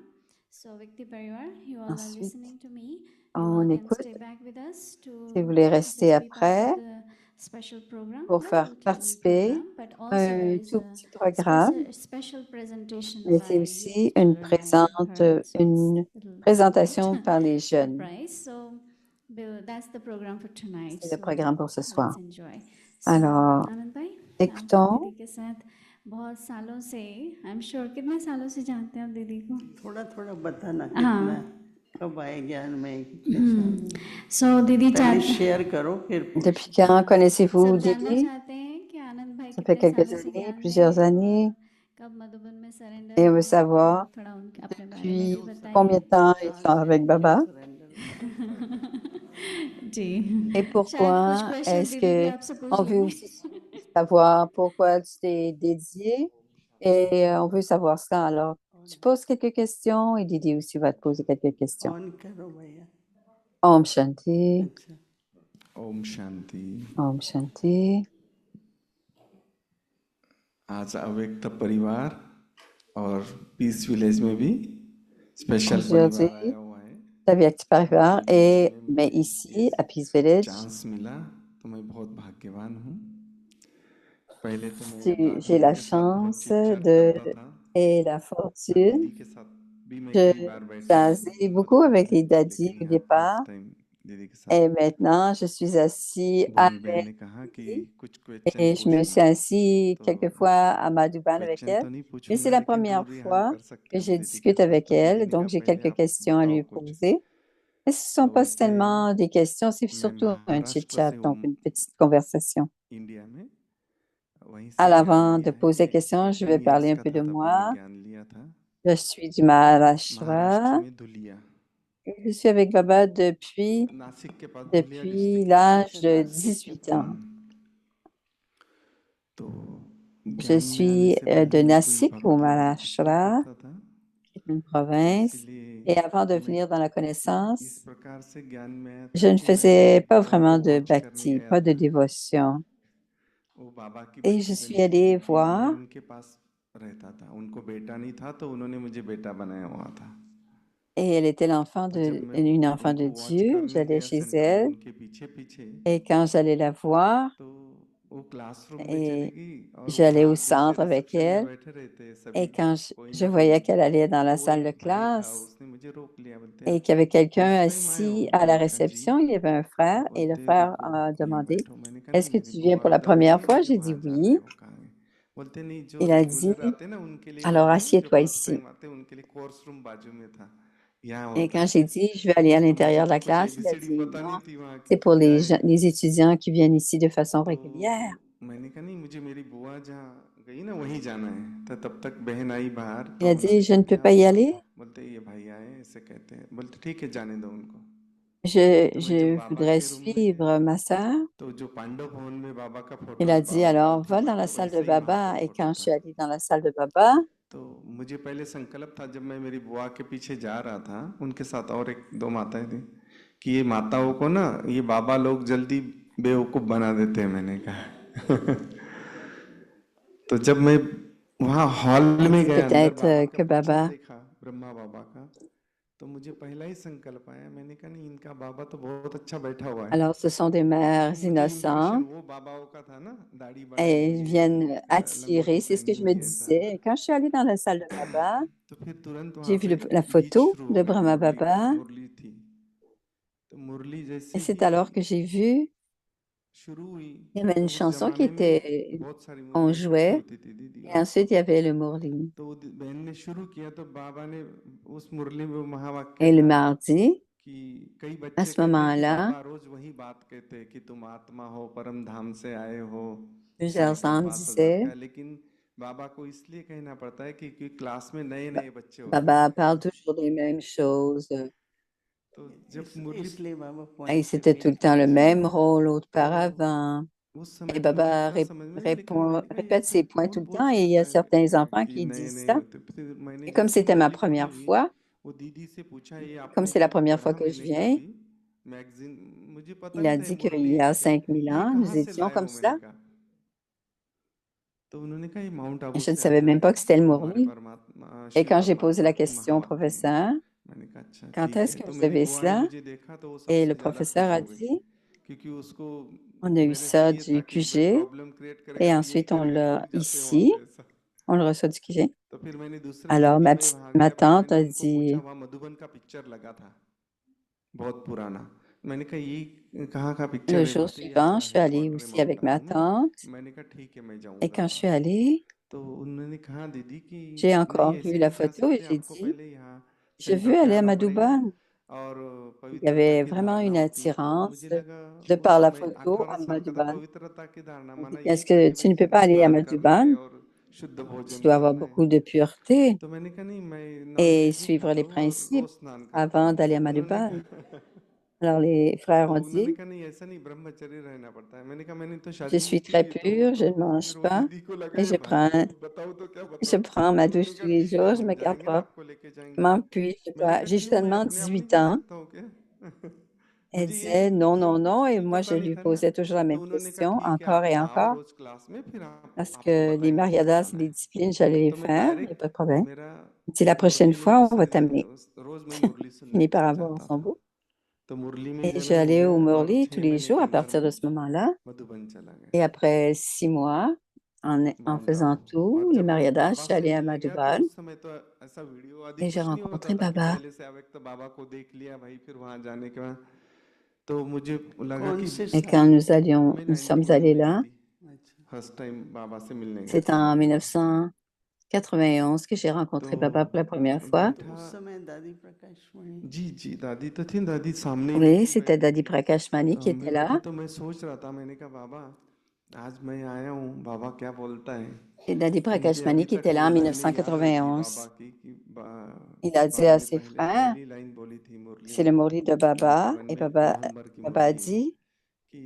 So Vikti Parivar, you all are Ensuite, listening to me. You on all can écoute. stay back with us Si vous to voulez rester just be part après of the special program, pour faire little tiny participer program, but also there un is tout a petit programme, special presentation mais c'est by aussi youth children like her. So une it's little présentation highlight par les jeunes. surprise. So that's the program for tonight. C'est le So programme pour ce soir. let's enjoy. So Alors, आनंद भाई écoutons. दीदी के साथ बहुत सालों से I am sure कितने सालों से जानते हैं आप दीदी को थोड़ा थोड़ा बताना हाँ। कितना कब आए ज्ञान में कितने साल सो दीदी पहले चाहते शेयर करो फिर Depuis quand connaissez-vous सब जानना Didi? चाहते हैं कि आनंद भाई Ça fait कितने quelques सालों से années, ज्ञान में plusieurs हैं années, और कब मधुबन में सरेंडर et on veut हुए savoir थोड़ा उनके अपने बारे में भी depuis बताइए combien de temps ils sont avec Baba जी et शायद कुछ pourquoi क्वेश्चन est-ce दीदी भी que आपसे पूछ on veut लेंगे aussi savoir pourquoi tu t'es dédié et on veut savoir ça. Alors, tu poses quelques questions et Didi aussi va te poser quelques questions. On करो भैया Om Shanti, अच्छा ओम Shanti. Om Shanti. आज अव्यक्त परिवार और piece village में भी special Aujourd'hui, परिवार आया हुआ है। Tabiat Parivar et mais ici à Peace Village, chance मिला तो मैं बहुत भाग्यवान हूँ। पहले तो मैं j'ai la दादी के साथ बहुत chance चिट-चैट de करता था। et la fortune. दीदी के साथ भी मैं Je कई बार बैठा हूँ jasais beaucoup avec les daddies लेकिन au यहाँ départ फर्स्ट टाइम दीदी के साथ et maintenant je suis assis à भूमि बहन ने कहा कि l'aise कुछ question et je me suis पूछना assis तो quelquefois à Madouban avec क्वेश्चन elle. तो नहीं Mais c'est पूछूंगा la लेकिन première जरूर यहाँ fois कर सकते que हैं je हम दीदी के discute साथ avec तो दीदी elle, ने donc कहा j'ai पहले quelques आप questions à बताओ lui कुछ poser. Et ce ne तो sont pas बोलते seulement des questions, c'est मैं surtout un महाराष्ट्र chit-chat, से donc हूँ une petite conversation. इंडिया में वहीं से Alors, ज्ञान avant de लिया है poser la मैं question, je vais 18 parler years un का peu था de तब मैंने moi. ज्ञान लिया था Je suis du महाराष्ट्र Maharashtra. में Dhulia Je suis avec Baba depuis, Nashik के पास धुलिया depuis डिस्ट्रिक्ट l'âge अच्छा, de नासिक के 18 पास। ans. तो Je ज्ञान में आने suis से पहले de मैं कोई Nasik au भक्ति मार्ग नहीं Maharashtra, करता था une तो province. इसीलिए Et avant de मैं venir dans la इस connaissance, प्रकार से ज्ञान में आया je था ne कि मैं faisais pas उनको vraiment de वॉच करने bhakti, गया pas de था dévotion. वो बाबा की Et je बच्ची suis बनी थी allée दिव्य मैं voir. उनके पास रहता था उनको बेटा नहीं था तो उन्होंने मुझे बेटा बनाया हुआ था Et elle était l'enfant और जब मैं une enfant de उनको वॉच Dieu. करने J'allais गया chez सेंटर में elle. उनके पीछे पीछे Et quand j'allais la voir, तो वो क्लासरूम में चली et गई और j'allais au वहाँ जैसे centre avec रिसेप्शन में elle. बैठे रहते सभी Et quand कोई je ना कोई voyais qu'elle allait dans la तो वो salle de एक भाई था classe उसने मुझे रोक लिया बोलते et आप qu'il y avait quelqu'un first time आए हो assis à la मैंने कहा जी réception, il y avait un frère et le बोलते frère रुको a यहाँ demandé, बैठो मैंने कहा नहीं est-ce que मेरी tu viens बुआ pour la उधर गई première है fois? मुझे J'ai dit वहाँ जाना है oui. वो कहाँ है बोलते नहीं जो Il a dit, रेगुलर आते हैं ना उनके लिए alors होते हैं जो assieds-toi फर्स्ट ici. टाइम आते हैं उनके लिए कोर्स रूम बाजू में था यहाँ Et होता quand है j'ai dit, je vais aller à तो मुझे l'intérieur de तो la कुछ classe, il a ABCD dit, पता नहीं non, थी वहाँ c'est की pour क्या है les étudiants qui viennent ici de façon तो régulière. मैंने कहा नहीं मुझे मेरी बुआ जहाँ गई ना वहीं जाना है तो तब तक बहन आई बाहर Il a तो उसने dit, je कहा ne कि peux pas आप y aller. बोलते ये भाई आए ऐसे कहते हैं बोलते ठीक है जाने दो उनको तो मैं जब Je बाबा voudrais के रूम में गया suivre ma sœur. तो जो पांडव भवन में बाबा का Il फोटो a है dit, बाबा का alors था va dans la तो salle de वैसे ही वहाँ Baba. पे Et फोटो quand je था suis allée dans la salle de Baba, तो मुझे पहले संकल्प था जब मैं मेरी बुआ के पीछे जा रहा था उनके साथ और एक दो माताएं थी कि ये माताओं को ना ये बाबा लोग जल्दी बेवकूफ बना देते हैं मैंने कहा तो जब मैं वहाँ हॉल il में dit गया अंदर peut-être बाबा का que पिक्चर Baba. देखा ब्रह्मा बाबा का तो मुझे पहला ही संकल्प आया मैंने कहा नहीं इनका बाबा तो बहुत अच्छा बैठा हुआ है Alors, ce sont des क्योंकि mères मुझे इम्प्रेशन innocentes वो बाबाओं का था ना दाढ़ी बढ़ाई et ils हुई viennent लंगोटी attirer. C'est ce que je पहनी me हुई ऐसा disais. Et quand je suis allée dans la salle de Baba, तो फिर तुरंत j'ai वहाँ vu पे la गीत photo शुरू हो de गया Brahma मुरली का Baba. मुरली थी तो मुरली Et जैसे c'est ही alors que j'ai vu शुरू हुई il y avait तो une उस chanson qui जमाने में était बहुत सारी en मुरली इकट्ठी jouet. होती थी दीदी Et ensuite, il y avait le Mourli. तो वो बहन ने शुरू किया तो बाबा ने उस मुरली में वो महावाक्य Et le था mardi, कि कई à बच्चे ce कहते हैं कि moment-là, बाबा रोज वही बात कहते हैं कि तुम आत्मा हो परम धाम से आए हो plusieurs साइकिल âmes पास हो जाता disaient, है लेकिन बाबा को इसलिए कहना पड़ता है कि क्लास में नए Ba- नए बच्चे होते Baba हैं parle toujours des mêmes choses. तो जब मुरली इसलिए बाबा Et पॉइंट से c'était tout le temps le पूछते même हैं। rôle तो auparavant. उस समय Et तो मुझे Baba इतना समझ में नहीं लेकिन répond, मैंने कहा répète ऐसा ses points tout कौन le बोल temps et il y सकता a है certains enfants कि qui नए disent नए ça. होते फिर मैंने Et comme जैसे ही c'était ma मुरली पूरी première हुई fois, वो दीदी से पूछा ये comme आपने c'est la कब première fois पढ़ा que je मैंने कहा viens, अभी मैगजीन मुझे पता il नहीं a था ये dit qu'il मुरली y है a क्या 5000 ये ans, nous कहाँ से étions लाए comme हो मैंने cela. कहा तो उन्होंने कहा ये mount Et Abu je ne से savais आता même है pas que c'était le हमारे Mourli. परमात्मा Et शिव quand j'ai posé परमात्मा la की question au महावाक्य हैं professeur, मैंने कहा अच्छा quand ठीक est-ce है que तो vous मेरी avez बुआ ने cela? मुझे देखा तो वो Et le सबसे ज्यादा professeur खुश a हो गई dit, क्योंकि उसको on a eu मेरे से ça ये था du कि कोई QG प्रॉब्लम क्रिएट करेगा et तो यही ensuite on करेगा कि l'a रुक जाते हैं वहां ici, पे ऐसा on le reçoit du QG. तो फिर मैंने दूसरे Alors दिन भी मैं वहां ma गया फिर tante मैंने a उनको पूछा dit, वहां मधुबन का पिक्चर लगा था बहुत पुराना मैंने कहा ये कहाँ का पिक्चर le है jour बोलते ये suivant, आपका je suis allée हेडक्वार्टर है aussi mount avec ma Abu में tante. मैंने कहा ठीक है मैं Et जाऊंगा quand je suis allée, तो उन्होंने कहा दीदी कि j'ai नहीं encore vu ऐसे la नहीं जा photo et सकते j'ai आपको dit, पहले यहाँ je सेंटर veux पे aller à आना पड़ेगा Madouban. और Il y पवित्रता avait की vraiment धारणा une होती है तो attirance मुझे लगा de उस par la समय photo 18 à साल का था Madouban. पवित्रता की धारणा Il माना dit, यही est-ce था que कि tu भाई ne peux pas aller à स्नान करना है Madouban? और शुद्ध Tu भोजन dois avoir करना है beaucoup de pureté तो मैंने कहा नहीं मैं et नॉनवेज नहीं suivre खाता les हूँ और रोज principes स्नान करता avant हूँ d'aller तो à उन्होंने Madouban. कहा Alors les frères तो ont उन्होंने dit, कहा नहीं ऐसा नहीं ब्रह्मचर्य रहना पड़ता है मैंने कहा मैंने तो je शादी नहीं suis की très हुई है pure, je ne फिर mange वो pas दीदी को लगा et ये भाई को बताओ तो क्या je बताओ prends ma तो उन्होंने douche कहा tous les ठीक है jours, je हम me garde जाएंगे ना propre. आपको लेके जाएंगे Puis मैंने कहा j'ai क्यों मैं seulement अपने आप नहीं 18 जा ans. सकता हूँ क्या Elle मुझे ये disait non, जो non, non, कुछ et भी moi je पता नहीं lui था ना posais toujours la तो même उन्होंने कहा question, ठीक है encore आप et आओ encore, रोज क्लास में फिर parce आपको que les बताएंगे क्या mariadas, कराना les है disciplines, j'allais les तो मैं faire, il n'y a pas de direct problème. मेरा Elle dit la prochaine मुरली में fois, on va दूसरे दिन t'amener. रोज मैं मुरली सुनने Fini par चल avoir जाता son था bout. तो मुरली में Et जाना हो j'allais गया au और Morli tous 6 les महीने jours के à अंदर partir de मैं ce moment-là. मधुबन चला गया Et après 6 mois, en faisant और tout, les जब मैं mariadages, je बाबा suis से allée à मिलने गया तो Madhuban उस समय तो ऐसा वीडियो आदि et j'ai कुछ नहीं होता rencontré था कि Baba. पहले से avec तो बाबा को देख लिया भाई फिर वहां जाने के बाद तो मुझे लगा कौन कि से Et साल quand मैं nous sommes 91 allés में गई là, थी फर्स्ट टाइम बाबा से मिलने गए c'est थे en 1991 que j'ai rencontré Baba pour la première तो fois. तो उस समय दादी प्रकाश मणि जी जी दादी तो थी दादी सामने ही Oui, लेटी c'était बैठी Dadi थी Prakashmani qui était मेरे को là. तो मैं सोच रहा था मैंने कहा बाबा आज मैं आया हूँ बाबा क्या बोलता है C'est Dadi तो मुझे अभी Prakashmani qui तक était वो là en लाइनें याद है कि 1991. बाबा की कि Il a dit बाबा à ने ses frères, पहली लाइन बोली थी मुरली c'est le में Morli de Baba. 91 Et में 1 Baba, नवंबर की Baba a मुरली में dit, कि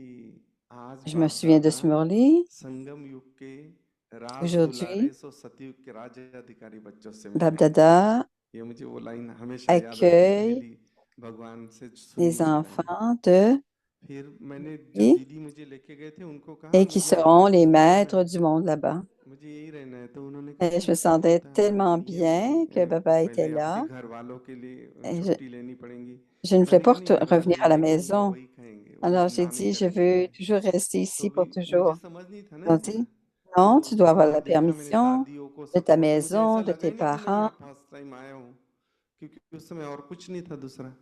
आज je me बाप souviens de दादा ce Morli. संगम युग के राज दुलारे Aujourd'hui, सो सतयुग के राज अधिकारी बच्चों से Bab मिलने Dada ये मुझे वो लाइन हमेशा याद आती accueille पहली भगवान से सुनी les हुई लाइन enfants de फिर मैंने जो lui दीदी मुझे लेके गए थे उनको कहा et qui मुझे आपके seront les पास नहीं रहना maîtres है du monde là-bas. मुझे यही रहना है तो उन्होंने कहा Et je क्यों me क्या sentais बात है हाँ tellement ये नहीं bien que Baba était पहले आपके là. घर वालों के लिए Et छुट्टी लेनी पड़ेगी je ne voulais मैंने pas कहा नहीं मैं घर revenir à la यही रहूंगा maison. वही खाएंगे वो Alors j'ai मना नहीं dit, je करेंगे veux मुझे toujours rester तो ici भी pour मुझे toujours. समझ नहीं था ना Ils ont ऐसा dit, तो non, tu dois avoir la वहां देखा मैंने permission दादियों को de ta सबको तो मुझे ऐसा maison, de लगा tes ही नहीं कि मैं parents. यहाँ फर्स्ट टाइम आया हूँ क्योंकि उस समय और कुछ नहीं था दूसरा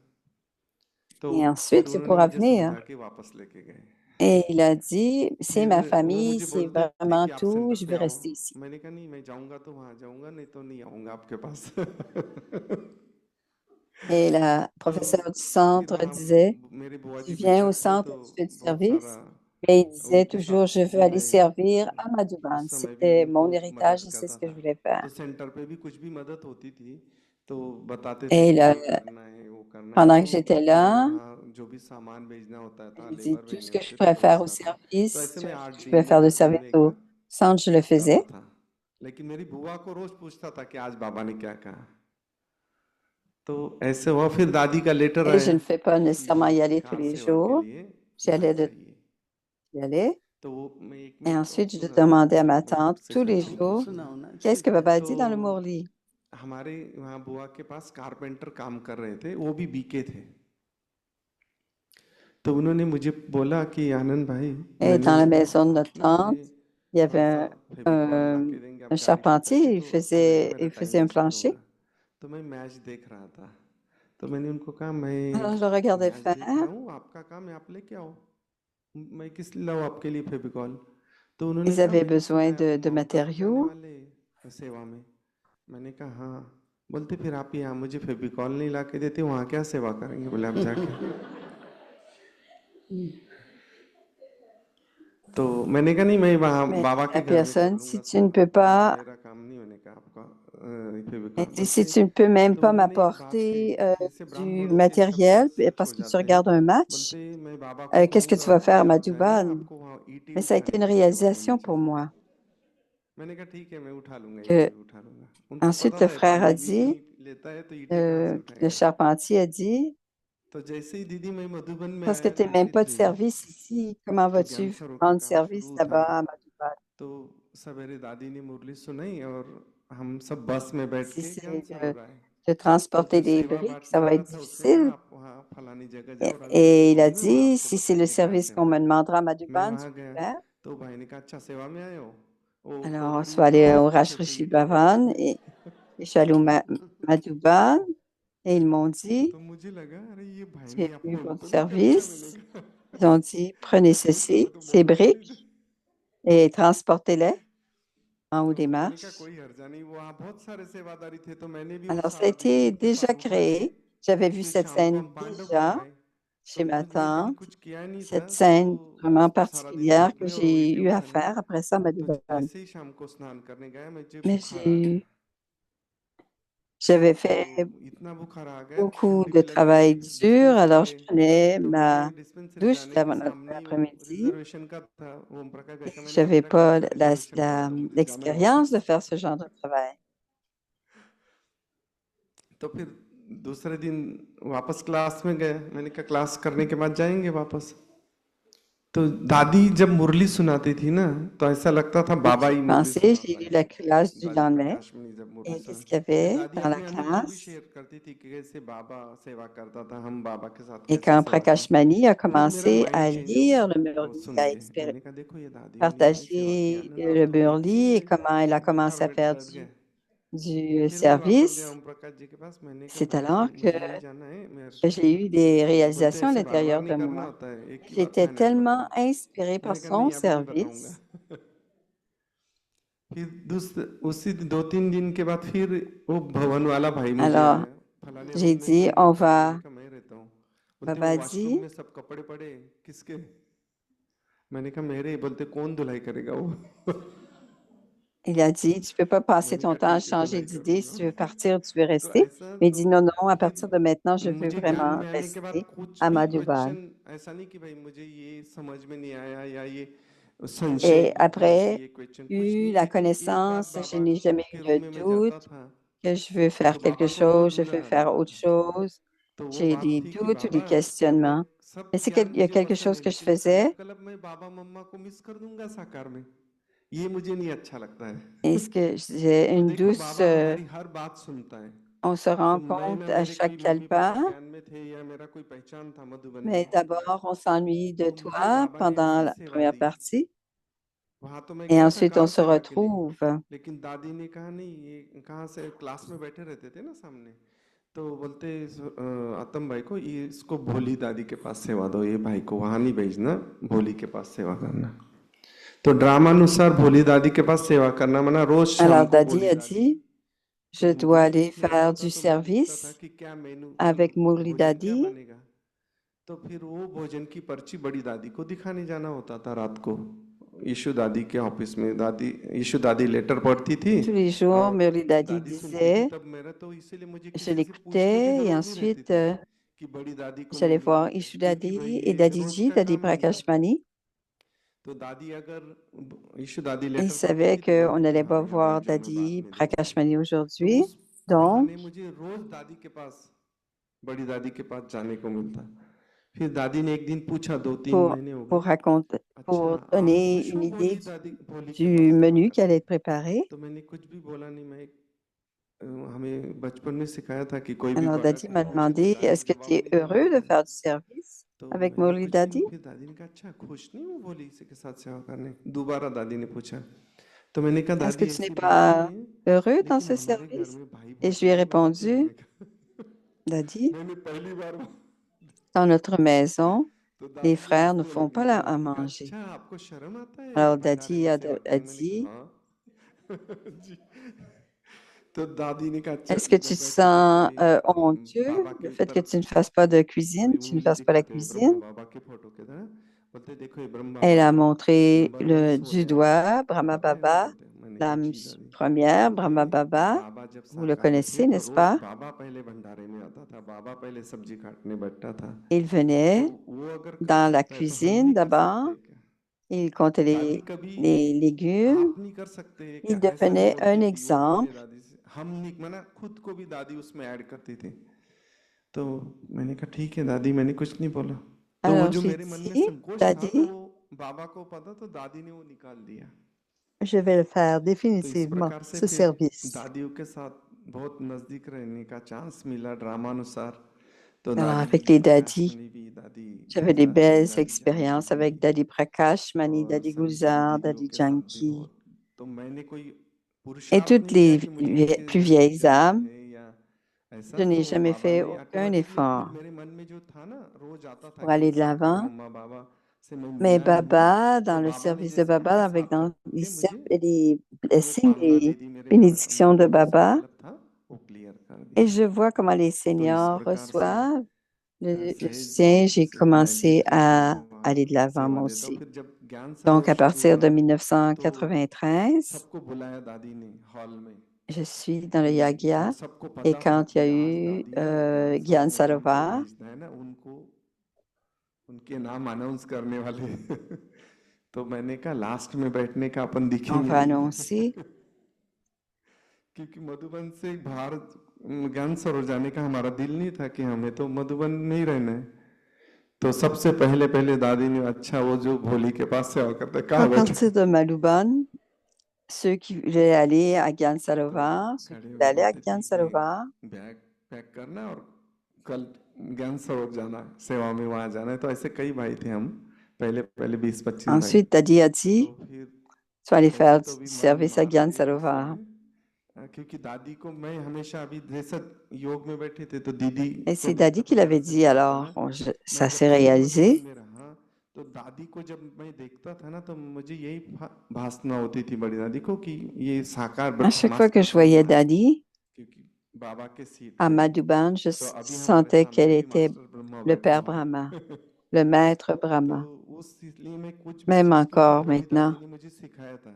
तो Et फिर ensuite, c'est उन्होंने pour मुझे revenir. समझा के वापस लेके गए Et il a dit, c'est फिर ma वो famille, मुझे c'est बोलते थे vraiment कि आप tout, सेंटर je पे veux आओ rester ici. मैंने कहा नहीं मैं जाऊंगा तो वहां जाऊंगा नहीं तो नहीं आऊंगा आपके पास Et la तो professeure du फिर centre वहाँ disait, मेरे बुआ tu जी viens au टीचर थे centre तो et tu fais du बहुत सारा service. Mais il disait उनके toujours, je साथ veux aller मैं servir à Madhuban. उस समय भी C'était mon उनको héritage मदद et c'est करता ce que je था voulais तो faire. सेंटर पे भी कुछ भी मदद होती थी तो बताते थे Et कि ये करना है वो करना है pendant तो que j'étais मैंने là, वहाँ जो भी सामान भेजना होता था il dit, labour tout ce भेजने que je होते थे pourrais तो faire au भेजता था तो service, ऐसे tout में ce 8 que je दिन pouvais में faire de 10 दिन service में एक au बार centre, je le जाता faisais. था लेकिन मेरी बुआ को रोज पूछता था कि आज बाबा ने क्या कहा तो ऐसे हुआ फिर दादी का लेटर Et je आया ne fais pas nécessairement कि y aller tous car les सेवा के jours. लिए J'allais जाना de चाहिए y aller. तो वो मैं एक Et मिनट ensuite, je सुनाता हूँ demandais à फिर ma मैं tante आपसे tous फिर les कुछ jours, सुनाओ ना qu'est-ce que ठीक है Baba a तो dit dans le Morli? हमारे वहाँ बुआ के पास कारपेंटर काम कर रहे थे वो भी बीके थे तो उन्होंने मुझे बोला कि आनंद भाई Et dans la maison de notre ना tante, मुझे il y थोड़ा सा avait फेविकॉल ला के देंगे un आप गाड़ी पे charpentier, करके तो मेरा il time faisait un spend plancher. होगा तो मैं मैच देख रहा था तो मैंने उनको कहा मैं Alors, je le regardais match faire. देख रहा हूँ आपका काम है आप लेके आओ मैं किस लिए लाऊं आपके लिए फेविकॉल तो उन्होंने Ils कहा avaient मैंने सुना besoin है आप de माउंट आबू जाने matériaux. वाले सेवा में मैंने कहा हाँ बोलते फिर आप यहाँ मुझे फेविकॉल नहीं ला के देते वहाँ क्या सेवा करेंगे बोले आप जाके तो मैंने कहा नहीं मैं वहाँ Mais बाबा के la घर में कर personne, si लूंगा tu ne सेवा peux pas, मेरा काम नहीं मैंने कहा आपका फेविकॉल elle dit, si बोलते tu ne peux même तो pas उन्होंने एक बात m'apporter कही जैसे du ब्राह्मणों के शब्द matériel सच parce हो que tu जाते हैं regardes un match, बोलते मैं बाबा को qu'est-ce que tu कहूंगा vas faire à कि आप जाइए Madhuban? आपको वहाँ ईंटें Mais ça a été une उठाने की सेवा देनी réalisation pour चाहिए moi. मैंने कहा ठीक है मैं उठा लूंगा ईंटें Que भी उठा लूंगा उनको ensuite, पता le था frère a पानी भी dit, नहीं लेता है तो ईंटें कहाँ से le उठाएगा charpentier a dit, तो जैसे ही दीदी मैं मधुबन में parce que आया tu n'es même pas de 93 service ici, comment तो ज्ञान vas-tu सरों का rendre काम service शुरू था là-bas à Madhuban? तो सवेरे दादी ने मुरली सुनाई और हम सब बस में बैठ Si के ज्ञान c'est सरोवर आए de तो transporter जो des सेवा briques, ça va वाला être था उसने कहा difficile. आप वहाँ फलानी जगह Et, जाओ Ranjit et il a colony में वहाँ dit, आपको si c'est le बताएंगे क्या service qu'on सेवा me है demandera à मैं Madhuban, वहाँ tu peux गया faire. तो भाई ने कहा अच्छा सेवा में आए हो वो Alors, on टोकरी soit allé उठाओ au उसमें से Rajrishi फेविकॉल निकालो Bhavan et je suis allée au Madhuban et ils m'ont dit, तो मुझे लगा अरे ये भाई tu ने es venu afford pour du तो नहीं कर लिया मैंने service. कहा Ils ont dit, prenez इसको ceci, तो ces मौका भी नहीं briques, दे et transportez-les en haut तो des मैंने कहा marches. कोई हर्जा नहीं वहाँ बहुत सारे सेवादारी थे तो मैंने भी वो Alors, ça a सारा दीदी été के déjà साथ उठा के créé. J'avais vu फिर cette शाम को scène हम पांडवपुर déjà गए तो chez ma उसने दिन tante, कुछ किया नहीं था cette तो scène vraiment सारा दिन particulière धूप que में और j'ai ईंटें eu à उठाने faire après ça à तो Madhuban. जैसे ही शाम को स्नान करने गया मुझे Mais बुखार आ गया j'avais तो fait इतना बुखार आ गया कि beaucoup de मुझे लगा मैं travail dur, dispensary alors je गए prenais तो मैंने ma डिस्पेंसरी douche जाने के सामने ही वो l'après-midi. रिजर्वेशन का था ओम प्रकाश का मैंने कहा J'avais मेरा कब pas का रिजर्वेशन कर दो मुझे जाना है l'expérience वापस de faire ce genre de travail. तो फिर दूसरे दिन वापस क्लास में गए मैंने कहा क्लास करने के बाद जाएंगे वापस तो दादी जब मुरली सुनाती थी ना तो ऐसा लगता था बाबा ही J'ai मुरली pensé, j'ai सुनाता lu है। la classe du दादी lendemain प्रकाश मणि जब मुरली et qu'est-ce सुना qu'il y फिर avait दादी dans la अपने अनुभव भी classe? शेयर करती थी कि कैसे बाबा सेवा करता था, हम बाबा के साथ Et कैसे quand सेवा करें। Prakash Mani a तो मेरा commencé माइंड à चेंज हो गया lire le वो Murli, सुन à के। मैंने कहा देखो ये दादियों ने इतनी सेवा की, partager अनुराग le तो देखते ही Murli et नहीं comment il a उठा commencé à बैठ faire बैठ गए। du फिर मैं वापस गया service. ओम प्रकाश जी के पास, मैंने कहा C'est दादी alors मुझे नहीं जाना है मेरे que को। j'ai eu des बोलते réalisations à ऐसे बार बार l'intérieur नहीं de करना moi. होता है, एक ही बार J'étais फाइनल tellement बताओ। inspirée par मैंने कहा नहीं son अभी नहीं बताऊंगा। service. फिर उसी 2-3 दिन के बाद फिर वो भवन वाला भाई मुझे Alors, आया, फलाने j'ai रूम में dit, कौन on रहता है? मैंने va, कहा मैं रहता हूँ। बोलते Baba वो a वॉशरूम dit, में सब कपड़े पड़े किसके? मैंने कहा मेरे। बोलते कौन धुलाई करेगा वो? il a dit, tu peux pas passer मैंने ton कहा temps à ठीक है changer धुलाई d'idée. करूंगा। Si tu veux partir, tu veux तो rester. ऐसा Mais il तो dit, non, non, à फिर partir de maintenant, je veux मुझे ज्ञान vraiment में आने के बाद rester कुछ à भी Madhuban. क्वेश्चन ऐसा नहीं कि भाई मुझे ये समझ में नहीं आया या ये संशय Et कि ऐसे après, ये क्वेश्चन कुछ eu नहीं, la लेकिन एक बार connaissance, je बाबा n'ai jamais eu के रूम de में मैं जाता doute था que je veux faire तो quelque बाबा को रोज chose, je बुला veux faire आता autre था। chose. तो वो J'ai बात des थी कि doutes ou des बाबा ये मैं questionnements. सब Mais c'est ज्ञान qu'il y a मुझे quelque पसंद chose है, que je लेकिन faisais. संकल्प में बाबा मम्मा को मिस कर दूंगा साकार में, ये मुझे नहीं अच्छा लगता है। Et ce que j'ai तो une देखो douce, बाबा हमारी हर बात सुनता है। on se तो rend मैं ना compte à मेरे कोई chaque मम्मी पापा kalpa. ज्ञान में थे या मेरा कोई पहचान था मधुबन Mais में, d'abord, on s'ennuie de तो मुझे toi बाबा ने pendant ऐसी la सेवा première दी। partie. वहां तो मैं Et गया था ensuite, on कार se सेवा के लिए, retrouve. लेकिन दादी ने कहा नहीं, ये कहाँ से क्लास में बैठे रहते थे ना सामने, तो बोलते आतम भाई को ये इसको भोली दादी के पास सेवा दो, ये भाई को वहां नहीं भेजना, भोली के पास सेवा करना। तो ड्रामानुसार भोली दादी के पास सेवा करना मना रोज शाम Alors, को Dadi भोली a दादी। dit, तो je dois मुझे aller कुछ नहीं आता faire था du तो मैं पूछता था service कि क्या मेनू, कल avec Murli भोजन क्या Dadi. बनेगा। तो फिर वो भोजन की पर्ची बड़ी दादी को दिखाने जाना होता था रात को, यीशु दादी के ऑफिस में। दादी यीशु दादी लेटर पढ़ती थी Tous les jours, और Murli Dadi दादी सुनती थी। disait, तब मेरा तो इसीलिए मुझे je किसी से पूछने की l'écoutais et जरूरत नहीं रहती ensuite, थी कि बड़ी दादी को j'allais मिलना voir है, Ishu क्योंकि भाई Dadi et ये Dadi रोज Ji, का Dadi काम नहीं था। Prakash Mani. तो दादी अगर यीशु दादी Et il लेटर पढ़ती savait थी तो qu'on बोलती थी n'allait हाँ pas या बैठ voir जाना बाद Dadi में Prakash देखेंगे। Mani तो aujourd'hui. उस Donc, बहाने मुझे रोज दादी के पास, बड़ी दादी के पास जाने को मिलता। फिर दादी ने एक दिन पूछा, 2-3 महीने हो गए, pour raconter, अच्छा pour आप donner खुश हो une idée भोली के du पास सेवा menu qui allait करके? être préparé. तो मैंने कुछ भी बोला नहीं। मैं हमें बचपन में सिखाया था कि कोई भी Alors, बड़ा Dadi कुछ m'a पूछे तो demandé, est-ce direct que tu जवाब es नहीं देना heureux de होता है। faire du service तो avec मैंने Murli कुछ नहीं Dadi? बोला। फिर दादी ने कहा अच्छा खुश नहीं हो भोली के साथ सेवा करने? दोबारा दादी ने पूछा। तो मैंने कहा Est-ce que दादी tu n'es ऐसी बात नहीं pas है, heureux dans लेकिन ce हमारे घर service? में भाई Et बहुत je lui ai मार बनाते हैं। répondu, मैंने कहा Dadi, मैंने पहली बार dans notre maison, तो les दादी frères ne हंसने font लगी। pas तो à मैंने कहा manger. अच्छा आपको शर्म आता है Alors, भंडारे Dadi में a, सेवा a करने? मैंने dit, कहा हाँ। जी। तो दादी ने कहा अच्छा est-ce que tu te बेटा ठीक है sens तेरे honteux बाबा के le fait que ऊपर tu ne fasses pas de और cuisine, ये tu ne उंगली fasses pas la दिखाते हैं ब्रह्मा cuisine? बाबा के फोटो के तरह। बोलते देखो ये ब्रह्म Elle बाबा a montré नंबर 1 सो du रहे हैं, doigt Brahma पता है ना? Baba, बोलते मैंने कहा l'âme जी दादी। première, बोलते Brahma Baba. बाबा जब Vous le साकार में थे connaissez, तो n'est-ce रोज pas? बाबा पहले भंडारे में आता था, बाबा पहले सब्जी काटने बैठता था। Il तो venait वो अगर कर dans la सकता है तो हम cuisine नहीं कर सकते d'abord, क्या? il comptait दादी कभी les légumes, आप नहीं कर सकते क्या il ऐसा नहीं devenait un बोलती थी वो पहले exemple. दादी से। हम नहीं मना, खुद को भी दादी उसमें ऐड करती थी। तो मैंने कहा ठीक है दादी, मैंने कुछ नहीं बोला। तो वो Alors जो j'ai मेरे मन में dit, संकोच था तो Daddy, वो बाबा को पता, तो दादी ने वो निकाल दिया। je vais le faire तो इस définitivement, प्रकार से ce फिर service. दादियों के साथ बहुत नजदीक रहने का चांस मिला ड्रामानुसार। तो Alors दादी avec les प्रकाश daddies, मणि भी, दादी j'avais des गुलजार जी, belles दादी जानकी expériences avec जी Daddy Prakash, Mani, और Daddy संपूर्ण Gulzar, दीदियों Daddy के साथ भी Janki, बहुत। तो मैंने कोई et पुरुषार्थ toutes नहीं किया les कि मुझे इनके plus यहाँ vieilles जाना âmes. है या ऐसा। Je n'ai तो jamais बाबा fait ने aucun ऑटोमेटिकली, फिर effort मेरे मन में जो था ना, रोज आता था pour कि aller de साकार l'avant. मम्मा बाबा से मैं Mais मिला नहीं हूँ। Baba, तो dans le बाबा ने service de जैसे Baba, avec अभिशाप dans रख les के मुझे cercles et les जो blessings, पांडा les दीदी मेरे bénédictions de मन में Baba, संकल्प था वो क्लियर कर et दिया। je vois comment les तो इस seniors प्रकार से reçoivent le सहज भाव soutien. J'ai से मैं भी commencé à aller de सेवा l'avant moi देता हूँ। aussi. फिर जब ज्ञान Donc, सरोवर à शुरू partir हुआ de तो 1993, सबको बुलाया दादी ने हॉल में je suis dans le और Yagya. सबको Et पता था quand il y कि a आज eu दादी ने ज्ञान Gyan सरोवर जिनको Sarovar, भेजना है ना उनको उनके नाम अनाउंस करने वाले तो मैंने कहा लास्ट में बैठने का अपन on दिखेंगे va नहीं annoncer. क्योंकि मधुबन से बाहर ज्ञान सरोवर जाने का हमारा दिल नहीं था कि हमें तो मधुबन में ही रहना है। तो सबसे पहले पहले दादी ने अच्छा वो जो भोली के पास सेवा करता है À कहाँ बैठे partir de Maluban, ceux qui voulaient aller à Gyan Sarovar, ceux qui खड़े voulaient हो aller à बोलते Gyan थी कि Sarovar, बैग पैक करना और कल ज्ञान सरोवर जाना है, सेवा में वहां जाना है। तो ऐसे कई भाई थे हम, पहले पहले 20-25 भाई। ensuite Dadi a तो dit, फिर soit aller वैसे faire तो du भी मन service à मार Gyan दिया गुस्से Sarovar. में, क्योंकि दादी को मैं हमेशा अभी जैसा योग में बैठे थे तो दीदी Et को c'est भी Dadi qui पता l'avait कैसे dit, लगता alors ना। ça मैं s'est जब सूक्ष्म ध्यान réalisé. में रहा तो दादी को जब मैं देखता था ना तो मुझे यही भासना होती थी बड़ी दादी को कि ये साकार À chaque fois que master je voyais Brahma है, Dadi क्योंकि बाबा के सीट à है। Madhuban, je तो अभी हमारे sentais सामने qu'elle भी était मास्टर ब्रह्मा le बैठा Père हुआ Brahma, है। le Maître तो Brahma. उस इसलिए मैं कुछ भी Même चीज क्योंकि encore बड़ी दादी maintenant, ने मुझे सिखाया था,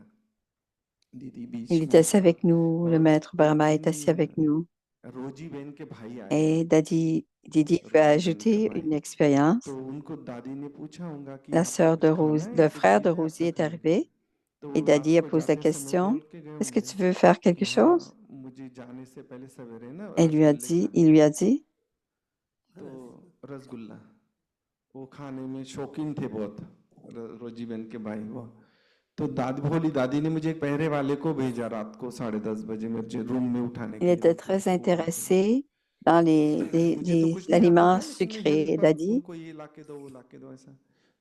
दीदी il बीच est में। assis avec nous, le और Maître एक Brahma est assis avec दिन nous. रोजी बहन के भाई आए, Et Didi veut रोजी बहन के ajouter भाई, une expérience. तो उनको दादी ने पूछा होगा कि La आपको sœur de कुछ खाना Rose, है या le कुछ frère de चीज है Rosie आपको est खाने के लिए। arrivé तो et वो रात Dadi a को posé la जाते समय question, बोल के गए est-ce que होंगे tu veux faire कि quelque हाँ chose? मुझे जाने से पहले सवेरे ना Elle lui a रसगुल्ले dit, खाने il lui हैं। a dit, तो रसगुल्ला वो खाने में शौकीन थे बहुत, रोजी बहन के भाई वो। तो दादी भोली दादी ने मुझे एक पहरे वाले को भेजा रात को 10:30 बजे मुझे रूम में उठाने il के लिए, était बोलते très उसको उठा के लाओ। intéressé dans मुझे तो les कुछ नहीं आता aliments था, लेकिन मैं sucrés. जल्दी Elle पर a dit, उनको ये ला के दो वो ला के दो ऐसा।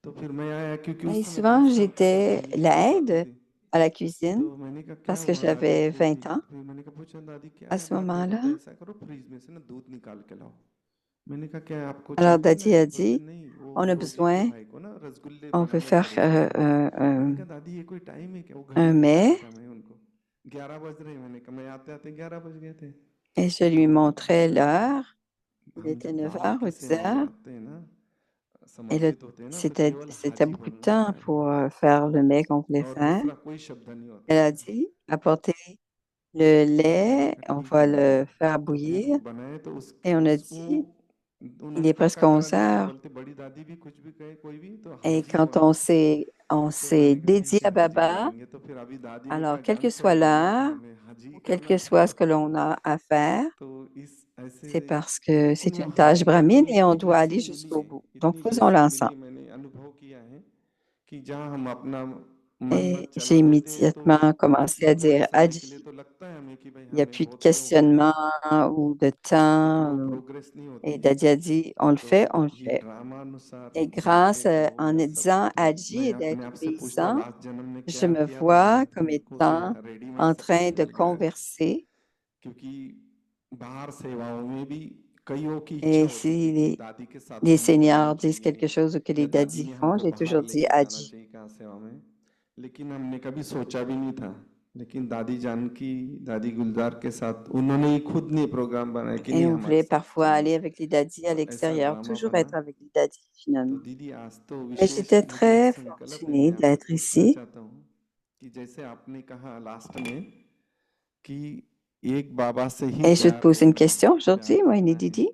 तो फिर मैं आया क्योंकि et उस समय souvent 20 साल का था, j'étais दादी फिर वो आती l'aide थी। à la cuisine तो मैंने कहा क्या parce que हुआ दादी j'avais को, 20 ans फिर मैंने कहा पूछा दादी क्या à है ce बात है, moment-là. बोलते ऐसा करो फ्रिज में से ना दूध निकाल के लाओ। मैंने कहा क्या आपको Alors चाहिए Dadi ना, a बोलते dit, नहीं वो on a रोजी के besoin, भाई को ना रसगुल्ले on veut बनाने faire पड़ेंगे सुबह। मैंने कहा दादी ये कोई टाइम है क्या, वो घड़ी un नहीं mets दिखाया था मैं उनको, 11 बज रहे हैं। मैंने कहा मैं आते आते 11 बज गए थे। et je lui montrais l'heure. Il हम était जब 9 बाबा heures की ou 10 सेवा में heures. आते हैं ना, Et समर्पित होते हैं ना, तो केवल c'était हाजी beaucoup de बनना होता temps है pour faire le mets qu'on voulait और faire. दूसरा कोई शब्द नहीं होता Elle a है। dit, apportez le तो मैंने lait, कहा on ठीक va है। le faire तो फिर bouillir. बनाए तो Et on a उस dit, il उन्होंने est presque पक्का करा 11 दिया था, heures. बोलते बड़ी दादी भी कुछ भी कहे कोई भी तो Et हाजी quand होना। on तो s'est मैंने कहा dédié ठीक à है हाजी कर Baba, देंगे। तो फिर अभी दादी ने alors कहा quelle ज्ञान que soit सरोवर जाना तो l'heure, हमें हाजी ou quel करना que soit ce पड़ेगा। que l'on a à faire, तो इस ऐसे, c'est parce que लेकिन c'est une वहां tâche भी करने brahmine में et on इतनी doit aller ब्लेसिंग मिली jusqu'au है, bout. Donc इतनी faisons-le ब्लेसिंग मिली ensemble. है, मैंने अनुभव किया है कि जहाँ हम अपना मन मत Et चला j'ai देते हैं तो immédiatement commencé à थोड़े dire समय के लिए Adji. तो लगता है हमें कि भाई Il n'y a हमें plus de बहुत समय हो गया, questionnement ou de लेकिन temps. वो प्रोग्रेस नहीं Et होती। Dadi a dit, on le तो fait, on le ये fait. ड्रामा अनुसार Et चलते grâce रहो en या सब। disant तो Adji मैं et अपने d'être आप से पूछता हूँ obéissant, लास्ट जन्म में je क्या me किया था, vois comme उनको से étant रेडीमेड en सब train कुछ de मिल गया। converser. क्योंकि बाहर सेवाओं में भी कईयों की इच्छा Et होती थी si कि les, दादी के साथ les हमें जाना seigneurs disent चाहिए quelque chose ou que या les दादी dadis ने font, हमको j'ai बाहर toujours dit लेके जाना Adji. चाहिए कहाँ सेवा में, लेकिन हमने कभी सोचा भी नहीं था। लेकिन दादी जानकी, दादी गुलजार के साथ उन्होंने ही खुद ने प्रोग्राम बनाया कि Et नहीं on हमारे voulait साथ parfois चलना aller है, avec les dadis à और ऐसा l'extérieur, ड्रामा toujours बना। être avec les dadis तो finalement. दीदी आज तो Mais विशेष j'étais मुझे एक très संकल्प है, fortunée मैं आपसे d'être पूछना ici. चाहता हूँ कि जैसे आपने कहा लास्ट में कि एक बाबा से ही Et je te प्यार pose une लेना है, question प्यार aujourd'hui, करना Moïni है, Didi.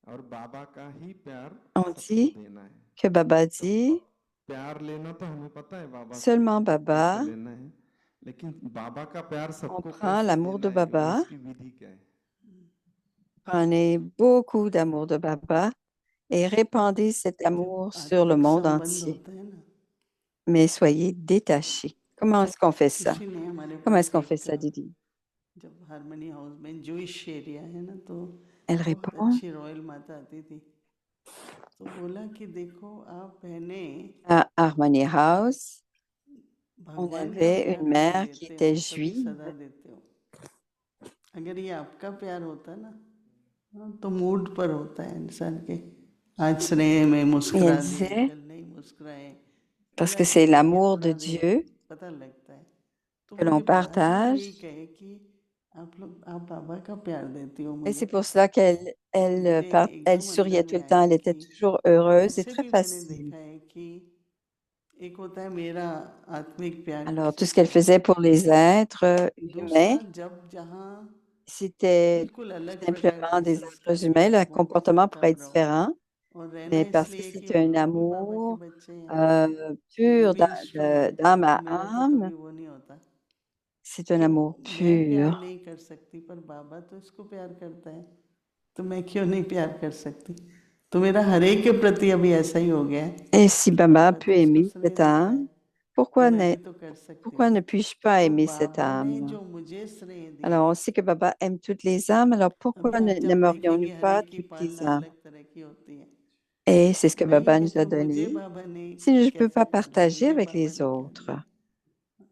और बाबा का ही प्यार On सबको dit देना है। que Baba तो dit, प्यार लेना तो हमें पता है बाबा से seulement कैसे Baba, लेना है, लेकिन बाबा का प्यार on सबको prend कैसे l'amour देना de है और Baba, उसकी विधि क्या है। prenez beaucoup d'amour de Baba et répandez cet amour sur le आत्मिक monde संबंध entier. होता है ना, Mais soyez détachés. Comment est-ce qu'on fait ça? किसी ने हमारे Comment est-ce पास qu'on fait एक, ça, Didi? जब हारमोनी हाउस में जूइश एरिया है ना, तो Elle बहुत répond, अच्छी रॉयल माता आती थी। तो बोला कि देखो आप बहनें à Harmony House, on भगवान का avait प्यार une नहीं mère qui देते était हो तभी juive. सदा देते हो। अगर ये आपका प्यार होता ना, हाँ, तो मूड पर होता है इंसान के, आज स्नेह में Et मुस्कुरा elle दिए, disait, कल नहीं मुस्कुराए, parce या que c'est ये l'amour de थोड़ा दिन Dieu पता लगता है। तो que मुझे l'on बड़ा अच्छा partage. यही कहे कि आप बाबा का प्यार देती हो Et c'est मुझे। pour cela qu'elle तो elle, मुझे elle एकदम अंदर souriait tout में le temps. आया Elle était कि toujours heureuse et ऐसे très भी मैंने facile. देखा है कि एक होता है मेरा आत्मिक प्यार Alors, tout किसी ce qu'elle से, faisait pour les êtres दूसरा humains, जब जहाँ c'était बिल्कुल अलग प्रकार simplement के des êtres संस्कार humains. Le हो, comportement pourrait être वातावरण, différent, और रहना mais parce que इसलिए कि c'est un वो लोग भी बाबा के amour बच्चे हैं, वो pur भी इंस्ट्रूमेंट है, d'âme तो à मेरा तो âme. कभी वो नहीं होता। C'est un तो amour मैं प्यार pur. नहीं कर सकती पर बाबा तो इसको प्यार करता है, तो मैं क्यों नहीं प्यार कर सकती। तो मेरा हर एक के प्रति अभी ऐसा ही हो गया है Et si Baba बाबा peut तो इसको aimer स्नेह cette देता है âme, कि pourquoi मैं ne, भी तो कर सकती pourquoi हूँ ne puis-je pas तो aimer cette बाबा ने âme? जो मुझे स्नेह दिया Alors, on sait que Baba aime toutes les âmes, alors pourquoi अभी आज आप n'aimerions-nous देखेंगे हर pas एक की toutes les पालना âmes? अलग तरह की होती है Et c'est ce que मैं ये Baba nous कहती a हूँ मुझे donné. बाबा ने Si je ne peux कैसे pas पाला partager मुझे avec बाबा les ने क्या autres, दिया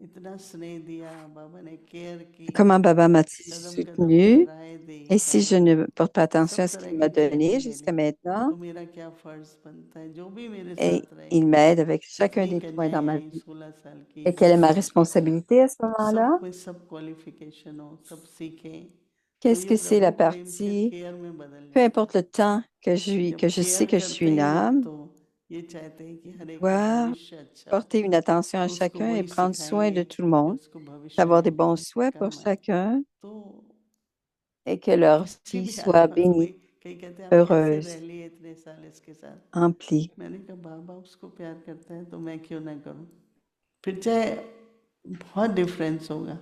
इतना स्नेह दिया बाबा ने केयर की comment Baba m'a-t-il कदम कदम पर soutenu? राय दी Et si je है ne porte pas attention सब à ce तरह qu'il की m'a donné ट्रेनिंग ले jusqu'à ली maintenant, तो मेरा क्या फर्ज बनता है जो भी मेरे et साथ il रहेगी m'aide avec chacun जितनी des points dans कन्याएं ma आई vie. 16 साल की Et 20 quelle est ma साल की responsabilité à ce moment-là? सब में सब क्वालिफिकेशन हो सब सीखें तो Qu'est-ce ये que c'est la प्रभु प्रेम फिर partie, केयर में बदल peu जाता importe है le temps que जब je sais care que je suis करते une हैं âme, तो ये चाहते हैं कि हर एक का dois भविष्य अच्छा हो porter une attention à तो उसको chacun et वही prendre soin सिखाएंगे de tout le जो monde, उसको भविष्य d'avoir des में bons souhaits pour काम आए chacun तो et que leur किसी vie भी soit अनुभव कोई bénie, कई कहते हैं आप कैसे heureuse, रह लिए इतने साल इसके साथ emplie. मैंने कहा बाबा उसको प्यार करता है तो मैं क्यों ना करूं फिर चाहे बहुत डिफरेंस होगा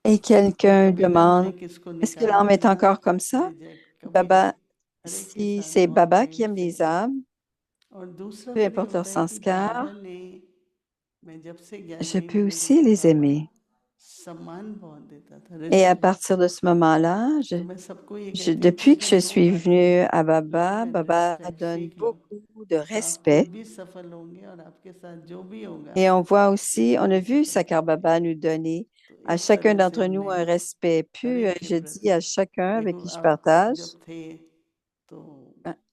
Et quelqu'un कभी भी हमने demande, किसको est-ce que निकाल l'âme est दिया encore comme ça? रिजेक्ट कभी नहीं Baba, हर एक के si साथ c'est बहुत Baba qui प्रेम aime से les âmes, और दूसरा peu फिर ये importe leur होता है कि बाबा sanskar, ने मैं जब से ज्ञान je नहीं peux मिले aussi देखा les बाबा aimer. सम्मान बहुत देता था Et à respect partir de ce moment-là, तो मैं सबको ये कहती हूँ कि depuis que अगर je दो suis बातें venue à love Baba, and Baba respect donne सीख लो beaucoup de तो आप फिर respect. भी सफल होंगे और आपके साथ जो भी होगा Et on voit aussi, किसी on a भी vu सफल Sakar Baba nous donner तो à इस chacun तरह से d'entre nous हमने un respect हर pur. एक के Je dis प्रति à chacun avec देखो qui je आप partage, जब थे तो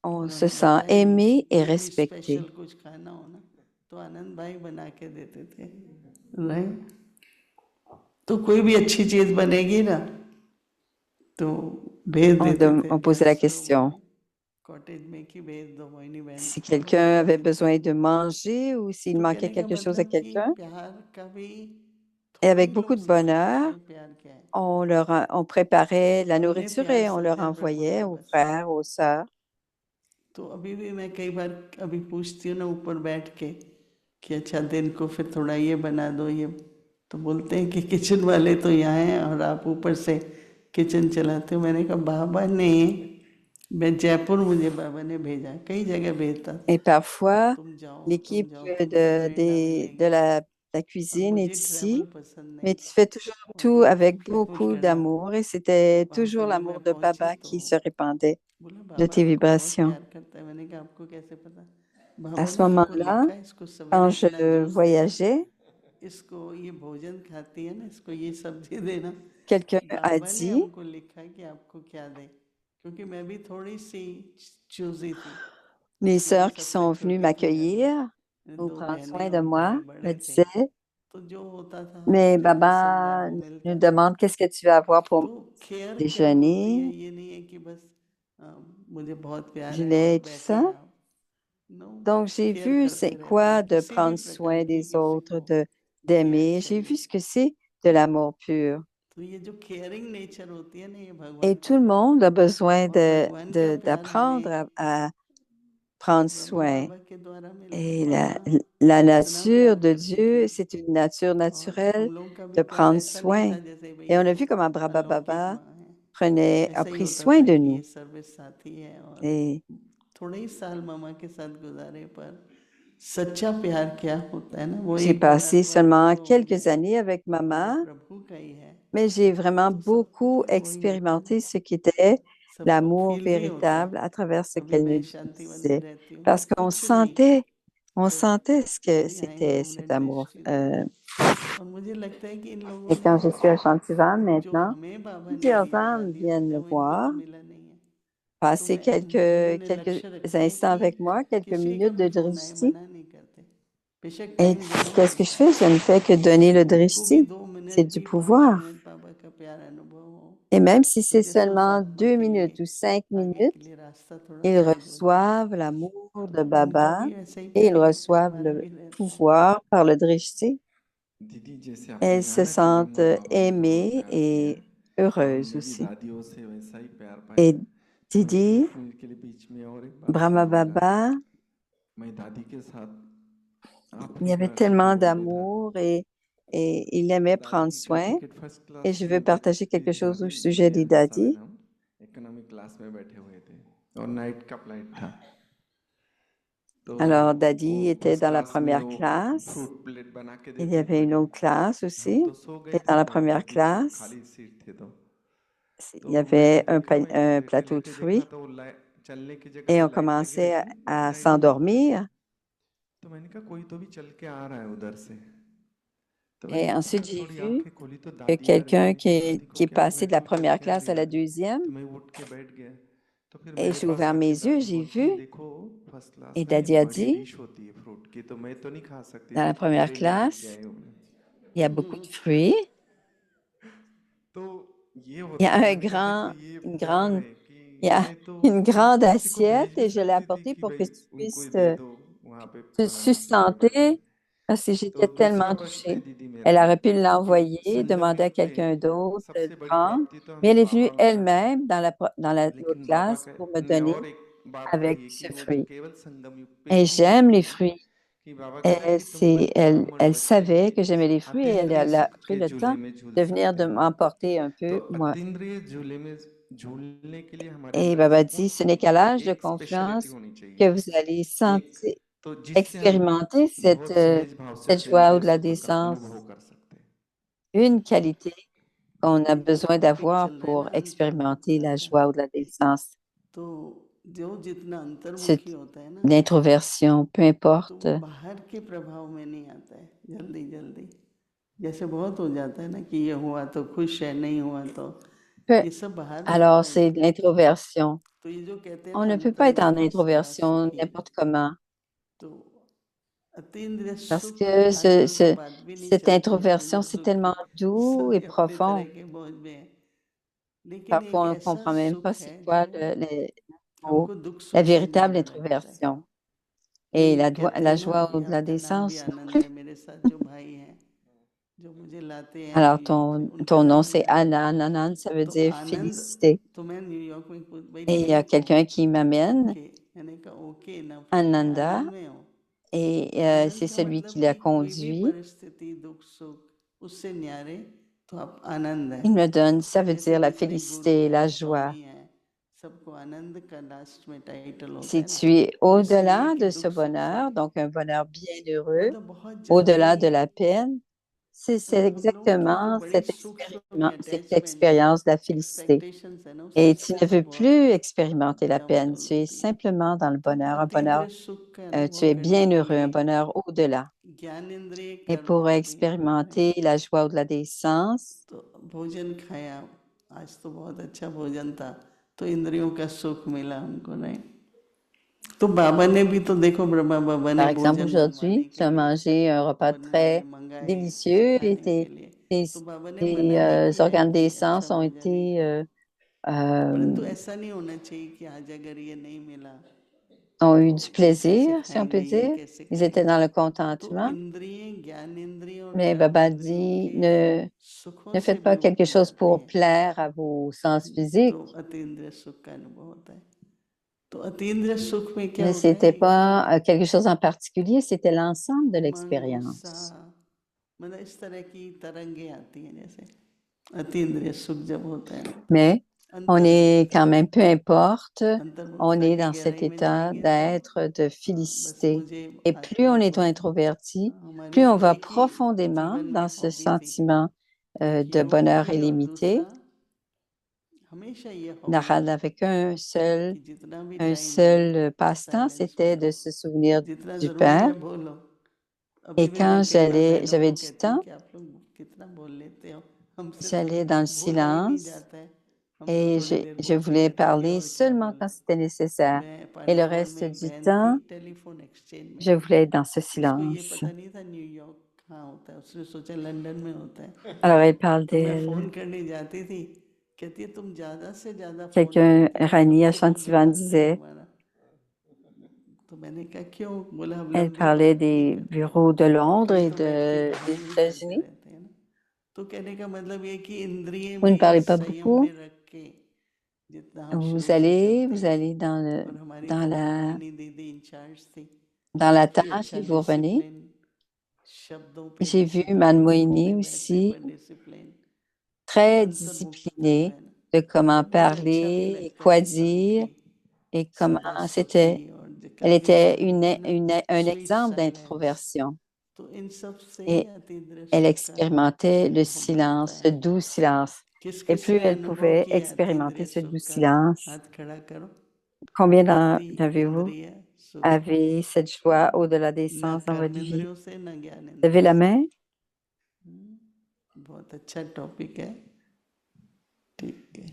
on se उन्होंने sent बताया कि aimé et कोई भी respecté. स्पेशल कुछ खाना हो ना तो आनंद भाई बना के देते थे राइट तो कोई भी अच्छी चीज बनेगी ना तो भेज देते थे On posait la guest question लोगों में कॉटेज में कि भेज दो मोहिनी बहन si को quelqu'un avait भेज besoin देते de थे manger ou s'il तो manquait कहने का quelque chose à मतलब कि quelqu'un. प्यार का भी Et थोड़े avec ही beaucoup लोग de समझते bonheur, हैं प्यार क्या है on préparait la हमने nourriture प्यार et on leur समझा प्रभु envoyait ने aux बस frères, aux sœurs. तो अभी भी मैं कई बार अभी पूछती हूँ ना ऊपर बैठ के कि अच्छा दिन को फिर थोड़ा ये बना दो ये तो बोलते हैं कि किचन वाले तो यहाँ हैं और आप ऊपर से किचन चलाते हो मैंने कहा बाबा ने मैं जयपुर मुझे बाबा ने भेजा कई जगह भेजता था Et parfois, तुम जाओ l'équipe तुमसे प्रेरणा मिलेगी de la और cuisine est मुझे ट्रैवल ici, पसंद mais नहीं tu fais toujours और tout वो avec ट्रैवल beaucoup करना था d'amour et c'était वहाँ toujours पे जब मैं l'amour de पहुंची Baba तो qui se répandait बोला de बाबा tes आपको बहुत vibrations. प्यार करता है मैंने कहा आपको कैसे पता À बाबा ce ने आपको moment-là, लिखा है इसको quand सवेरे je इतना जूस देना voyageais, इसको ये भोजन खाती है ना इसको ये सब्जी देना quelqu'un a बाबा ने dit, हमको लिखा है कि आपको क्या दे क्योंकि मैं भी थोड़ी सी चूजी थी les मैं भी sœurs qui सबसे sont venues छोटी थी घर में m'accueillir ou दो prendre बहनें soin de और moi भाई me बड़े थे disaient, तो जो होता था mais जो पसंद है Baba वो nous मिलता था demande qu'est-ce que tu vas avoir pour तो केयर क्या होती है déjeuner, ये नहीं है कि बस मुझे बहुत प्यार है gilet और et tout बैठे ça. हैं आप no Donc, j'ai care vu करते c'est रहते quoi हैं de किसी भी prendre प्रकार soin की des किसी autres, को केयर d'aimer. J'ai vu चाहिए ce que c'est de l'amour pur. तो ये जो केयरिंग नेचर होती है ना ये भगवान Et का tout le प्यार monde है a besoin और भगवान का प्यार d'apprendre हमें à prendre ब्रह्मा soin. बाबा के द्वारा मिला है Et मामा la इतना nature प्यार de करती थी Dieu, c'est une nature और naturelle हम लोगों का भी de प्यार prendre ऐसा नहीं soin. था जैसे Et भैया on a तो vu comment Brahma अलौकिक Baba माँ है a ऐसा ही pris होता soin था de कि ये nous. सर्विस साथी है और Et थोड़े ही साल मामा के साथ गुजारे पर सच्चा प्यार क्या होता है ना वो j'ai एक बार passé seulement अनुभव हो quelques जाए années avec और वो maman, प्रभु का ही है mais j'ai vraiment तो सबको beaucoup फिर वही होता है expérimenté ce qu'était सबको l'amour फील भी होता है véritable à travers ce अभी qu'elle मैं nous शांतिवन में disait. रहती हूँ Parce qu'on कुछ नहीं on बस sentait ce que अभी आई हूँ c'était हमने cet amour. दृष्टि दी और मुझे लगता है कि इन लोगों Et quand ने je suis à Chantivan जो maintenant, हमें बाबा ने plusieurs दिया âmes दादी और viennent me जब इनको voir, तो मिला नहीं है तो passer मैं उन्होंने quelques लक्ष्य रखा है instants कि avec moi, quelques किसी का minutes भी de फोन आए drishti. मना नहीं करते बेशक Et टाइम देना qu'est-ce que je पड़ता है fais? Je ne fais que donner le उनको भी drishti. 2 मिनट C'est du भी 5 मिनट pouvoir. बाबा का प्यार अनुभव हो Et même si c'est मुझे सोच seulement आत्मा 2 के लिए minutes ou 5 आगे के minutes, लिए रास्ता थोड़ा ils सहज हो जाए reçoivent l'amour de तो उनका Baba भी वैसा ही et ils प्यार रहता है reçoivent हमारा le भी रहता है pouvoir par le drishti. दीदी जैसे आपने Elles कहा se ना कि sentent ब्रह्मा बाबा ने बहुत aimées प्यार दिया et है तो heureuses हमने भी aussi. दादियों से वैसा ही प्यार पाया Et तो एक Didi, 1 मिनट के लिए बीच में और एक बात Brahma सुनिएगा Baba, मैं दादी के साथ il y avait अफ्रीका का tellement टूर में था d'amour et il aimait prendre दादी का soin. Ticket first Et class je veux थी बट partager quelque एक chose au दादी sujet थे des बहुत सारे dadis. हम इकोनॉमिक क्लास में बैठे हुए थे और नाइट का फ्लाइट था तो Alors, वो Daddy était उस dans la क्लास में première वो classe. फ्रूट प्लेट बना के Il y देते avait une थे। autre classe हम aussi. तो सो गए Et dans थे la वहाँ पे, première पीछे classe, खाली सीट थे तो il y मैंने avait देखा, मैंने un लेटे plateau de लेटे देखा fruits तो वो चलने की जगह et पे on लाइट लगी commençait रहती है ना, à लाइट नहीं थी। s'endormir. तो मैंने कहा कोई तो भी चल के आ रहा है उधर से। तो मैंने Et जैसे ensuite, फिर j'ai थोड़ी vu आंखें खोली तो que दादी आ रही quelqu'un थी। तो दादी को qui est क्या हो passé गया, de la क्यों चल première के आ classe रही à है? la deuxième. तो मैं उठ के बैठ गया। तो फिर Et मेरे j'ai पास ouvert आके mes yeux, दादी j'ai बोलती है vu. देखो फर्स्ट क्लास Et में Daddy a बड़ी dit, डिश होती है फ्रूट की, तो मैं तो नहीं खा सकती, dans la देखो première मेरे लिए लेके classe, आए हूँ। il y a beaucoup de fruits. तो ये Il y होता a है, un मैंने कहा देखो grand, ये une पावर grande, है कि il y a मैं तो une grande किसी को भेज assiette भी et je l'ai सकती थी apportée कि pour que भाई tu उनको puisses ही दे दो वहां पे te बनाने के लिए बैठ के। sustenter parce que तो j'étais दूसरा tellement प्रश्न है touchée. दीदी Elle मेरा aurait pu कि l'envoyer, संगम demander à युग पे quelqu'un d'autre de le सबसे बड़ी prendre, प्राप्ति तो mais हमें elle est venue बाबा मिला है, elle-même dans l'autre लेकिन बाबा classe pour me ने donner और एक बात avec कही है कि ce वो fruit. केवल संगम युग पे Et ही j'aime मिलती les है। fruits. कि बाबा कहते हैं कि तुम Elle बच्चे savait que j'aimais les fruits et elle अतीन्द्रिय a सुख pris के le झूले temps में झूल de venir सकते de हैं। m'emporter un तो peu, moi. अतीन्द्रिय झूले में झूलने के लिए हमारे Et अंदर Baba dit, कौन ce सी n'est qu'à l'âge de एक स्पेशलिटी confiance होनी que चाहिए, vous allez एक sentir, तो जिससे हम expérimenter बहुत सहज भाव से cette joie अतीन्द्रिय au-delà सुख des का sens. अनुभव कर सकते हैं। Une qualité qu'on a besoin topic d'avoir चल रहा है pour ना expérimenter la अंतर्मुखता joie का, au-delà des sens. तो जो जितना C'est अंतर्मुखी होता है ना, l'introversion, peu तो importe. वो बाहर के प्रभाव में नहीं आता है जल्दी जल्दी। जैसे बहुत हो जाता है ना कि ये हुआ तो खुश है, नहीं हुआ तो, Peu- ये सब बाहर से Alors, होता है। c'est de l'introversion. तो ये जो कहते हैं On ना ne peut pas être en अंतर्मुखी सदा introversion सुखी, n'importe comment तो अतीन्द्रिय parce सुख que आजकल तो बात भी नहीं cette चलती है introversion, अतीन्द्रिय c'est सुख tellement की, doux et सभी अपने तरह profond. के मौज में है। लेकिन एक Parfois, on ne ऐसा comprend même सुख pas है c'est जो quoi हमको दुख la सुख से véritable ज़्यादा लगता है। introversion. ये Et कहते la हैं ना, joie यहाँ au-delà का des नाम भी sens non आनंद plus. है, मेरे साथ जो भाई हैं जो मुझे लाते हैं Alors, न्यूयॉर्क से, उनका ton nom, नाम भी c'est आनंद है। Anand. Anand, ça veut तो dire आनंद, félicité. तो मैं न्यूयॉर्क में Et il y बैठी a quelqu'un qui m'amène, okay, मैंने कहा ओके ना, फिर मैं Ananda, आनंद में हूँ। et तो आनंद c'est का celui मतलब qui l'a कि कोई भी conduit. परिस्थिति दुख सुख उससे न्यारे तो आप आनंद है। Il me donne, ça veut जैसे dire la जितने गुरु félicité, हैं, la joie. स्वामी हैं, सबको आनंद का लास्ट में टाइटल होता Si है ना। tu es तो इसलिए au-delà कि de ce दुख सुख से bonheur, donc un bonheur bienheureux, मतलब बहुत जल्दी au-delà de la peine, c'est हम लोगों की जो exactement बड़ी सूक्ष्म में cette attachments, expérience de la félicité. Expectations है ना, उससे Et tu ne स्थिति veux बहुत plus expérimenter la peine, downfall tu es होती है। simplement dans le तो bonheur, un bonheur, अतीन्द्रिय सुख का tu अनुभव es करने के bienheureux, un लिए bonheur au-delà. ज्ञानेंद्रिय Et कर्म pour को भी करें। expérimenter la joie au-delà des sens, तो भोजन खाया, आज तो बहुत अच्छा भोजन था, तो इंद्रियों का सुख मिला हमको, नहीं? तो बाबा ने भी तो देखो, ब्रह्मा बाबा ने par exemple, भोजन बनवाने aujourd'hui, tu के as लिए mangé un repas बनाए, très मंगाए délicieux et सिखाने के लिए, तो बाबा ने मना नहीं tes किया है organes des कि अच्छा sens ont भोजन ही été, खाओ, euh, परंतु ऐसा नहीं होना चाहिए कि आज अगर ये नहीं मिला ont eu तो du ये कैसे plaisir, si on peut खाएंगे, ये dire. कैसे Ils étaient dans खाएंगे। le तो contentement. इंद्रिय, ज्ञानेंद्रिय और Mais कर्म Baba इंद्रियों dit, के सुखों ne से faites भी pas quelque ऊपर chose जाती pour है, plaire à vos sens तो physiques. अतीन्द्रिय सुख का अनुभव होता है। तो अतीन्द्रिय सुख में क्या Mais होता c'était है pas कि quelque chose en particulier, c'était l'ensemble de मन l'expérience. उत्साह, मतलब इस तरह की तरंगे आती हैं, जैसे अतीन्द्रिय सुख जब होता है ना, Mais on est अंतर्मुखता, quand même, peu importe, on अंतर्मुखता est की dans cet गहराई में état जाएंगे तो d'être, de बस félicité. मुझे Et plus on आजकल est तो introverti, हमारी plus on va एक ही profondément जीवन में dans ce हॉबी थी, sentiment एक de योग bonheur थी और illimité. दूसरा hमेशा ये हॉबी Narad थी avec कि जितना भी un टाइम मिले seul passe-temps, साइलेंस में c'était de रहो, se souvenir जितना du ज़रूरी Père. है बोलो। अभी Et भी quand मैं कई बार बहनों j'avais को du कहती हूँ temps, कि आप लोग कितना बोल लेते हो, हमसे तो j'allais dans le बोला ही नहीं silence जाता है, हम तो et थोड़ी देर je बोलते voulais रहते हैं कि parler और क्या seulement बोले। quand c'était nécessaire. मैं Et le पांडावाल reste में एक du बहन थी temps, टेलीफोन एक्सचेंज में, je voulais être dans ce उसको ये silence. पता नहीं था न्यूयॉर्क कहाँ होता है, उसने सोचा लंदन में होता है। Alors, elle parle तो मैं d'elle. फ़ोन करने जाती थी, कहती है तुम ज़्यादा से ज़्यादा फ़ोन Quelqu'un, करती हो, Rani कम से कम Ashantivan जवाब दो disait, हमारा। तो मैंने कहा क्यों? बोला हम elle लोग भी parlait बहुत ये des करते हैं, bureaux de Londres हम et तो बैठ के des कहानी भी करते États-Unis. रहते हैं ना। तो कहने का मतलब ये कि इंद्रिय Vous ne में parlez pas संयम beaucoup. में रख के जितना हम शुरू से चलते Vous हैं, allez और हमारी dans तो वाणी दीदी इंचार्ज थी, dans la काफ़ी tâche अच्छा et vous revenez. डिसिप्लिन, शब्दों पे J'ai vu डिसिप्लिन, Manmoini उठने बैठने aussi, पर डिसिप्लिन, तो très अंतर्मुखता जो discipliné है ना, de comment तब मुझे अच्छा भी parler et लगता है quoi dire अंतर्मुखी, et comment सदा c'était सुखी और Elle काफी était सारे un sweet exemple silence. d'introversion तो इन सब से ही et अति elle दृष्टि का expérimentait le अनुभव बढ़ता silence, ce है. doux silence. किस Et किस plus ने elle अनुभव pouvait किया अति expérimenter इंद्रिय ce सुख doux का? silence, हाथ खड़ा करो. combien अति d'avez-vous इंद्रिय सुख. avez cette joie au-delà des ना sens dans votre vie? कर्मेंद्रियों से ना ज्ञान Levez इंद्रियों la से. main. बहुत अच्छा टॉपिक है. ठीक है.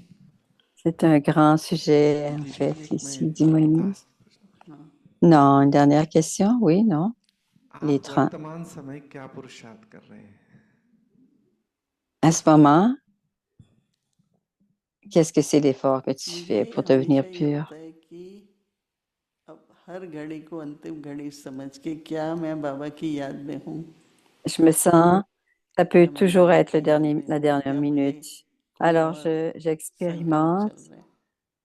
C'est un grand sujet, en दीदी fait, एक ici, मैं dis-moi. Last Non, une dernière question? Oui, non? Les आप 30. वर्तमान समय क्या पुरुषार्थ कर रहे हैं? À ce moment, qu'est-ce que c'est l'effort que tu fais मुझे pour devenir हमेशा ये pur? होता है कि अब हर घड़ी को अंतिम घड़ी समझ के क्या मैं बाबा की याद में हूँ, Je me sens, ça peut क्या मैं toujours बाबा être की याद में la हूँ, dernière या मुझे minute. कोई Alors, और संकल्प j'expérimente. चल रहे हैं.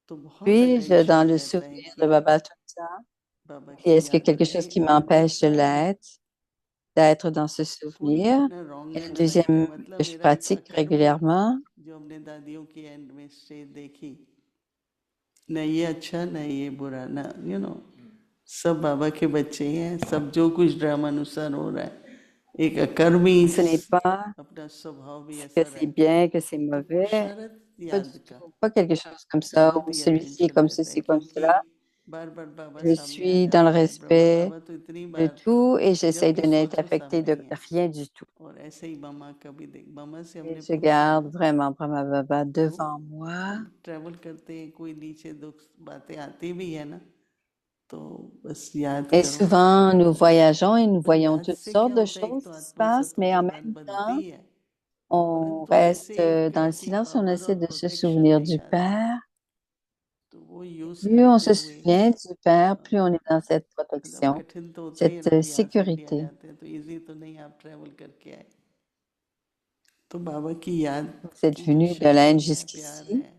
तो बहुत Puis-je dans अटेंशन le रहता है souvenir de कि Baba tout le temps? बाबा Et की est-ce que याद quelque रहे. chose qui और m'empêche de दूसरा, l'être, d'être dans ce कोई souvenir? ना wrong Et and le right है. deuxième मतलब que je मेरा pratique कर्म régulièrement, जो अपने दादियों की एंड में से देखी, न ये अच्छा न ये बुरा, न सब बाबा के बच्चे ही हैं. सब जो कुछ ड्रामा अनुसार हो रहा है, एक अकर्मी ce n'est pas अपना स्वभाव भी que ऐसा c'est रखता है. bien, que c'est तो mauvais, पुरुषारथ pas du याद का tout. Pas quelque chose comme ça, बहुत ou ही celui-ci est अटेंशन comme रहता है, ceci, comme क्योंकि cela. बार बार बाबा Je सामने आ suis dans le जाते हैं. ब्रह्मा respect बाबा तो इतनी de बार tout et जब j'essaie भी de n'être सोचो affectée सामने de ही है. rien du tout. और ऐसे ही मामा का भी देख, मामा से Et हमने je पूछा garde vraiment Brahma Baba तो devant moi. हम ट्रैवल करते हैं, कोई नीचे दुख बातें आती भी है ना, तो बस याद Et करो. souvent, nous voyageons et nous तो voyons याद toutes से sortes क्या de होता है, एक choses तो qui se आत्मा passent, सत्व mais की en बात même बनती temps, है, on परंतु reste ऐसे एक dans le ऐसी silence et on power essaie और de se प्रोटेक्शन souvenir नहीं du आती. Père. तो वो यूज Plus on करते se हुए, souvient du Père, plus on est dans cette मतलब protection, कठिन तो होता ही है cette ना कि यहाँ से इंडिया sécurité. जाते हैं तो इजी तो नहीं, आप ट्रैवल करके आए. तो बाबा की याद Vous êtes की जो venu de l'Inde शक्ति है, प्यार jusqu'ici. है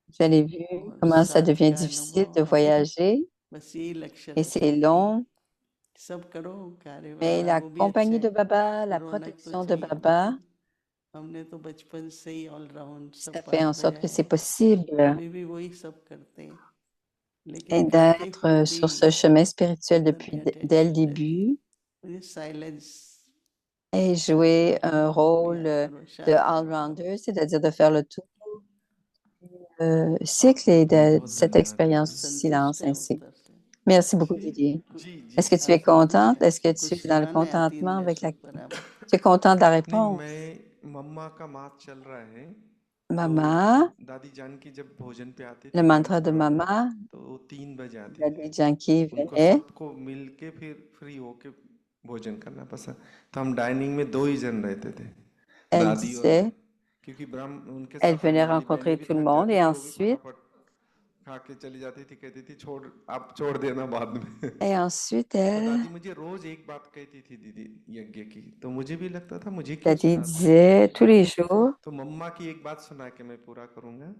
Vous avez vu और comment ça साथ devient का difficile अनुभव de है, voyager बस यही लक्ष्य et रखो c'est कि long. सब करो कार्य Mais व्यवहार, la वो भी अच्छा compagnie de है. Baba, la रौनक तो protection de चाहिए, Baba, लेकिन हमने तो बचपन से ही ऑलराउंड ça सब fait पार en कर sorte que आए c'est हैं. possible अभी भी वही सब करते हैं, लेकिन et करते हुए d'être भी sur ce chemin spirituel अंदर depuis में dès le अटेंशन रहती है. début मुझे साइलेंस et याद jouer करो, un बाबा को rôle याद करो, de शांत करो बाबा. all-rounder, c'est-à-dire de faire le tout cycle et बहुत de बहुत cette धन्यवाद expérience दीदी. du संतुष्ट silence है ainsi. उत्तर से. Merci beaucoup, जी Didier. जी जी Est-ce que tu आप es सब खुश contente? हैं, Est-ce que कुछ tu es dans le सुनाना है अति contentement इंद्रिय avec la... सुख पर आप. Tu es content de la नहीं, réponse? मैं मम्मा का मास चल रहा है Maman, तो दादी जान की जब भोजन पे आती le थी mantra लंच de ब्रेक में, maman, तो 3 बजे आती Daddy थी. Janki उनको venait, सबको मिल के फिर फ्री होके भोजन करना पसंद. तो हम डाइनिंग में 2 ही जन रहते थे, elle दादी और मैं, disait, क्योंकि ब्रह्म उनके elle साथ आने venait वाली बहनें rencontrer भी tout le थक monde जाती et थी, वो भी ensuite, फटाफट खा के चली जाती थी. कहती थी छोड़, आप छोड़ देना बाद में. तो elle, दादी मुझे रोज एक बात कहती थी दीदी यज्ञ की, तो मुझे भी लगता था मुझे क्यों Daddy सुनाती है. disait tous les jours, तो मम्मा की एक बात सुना के मैं पूरा करूंगा.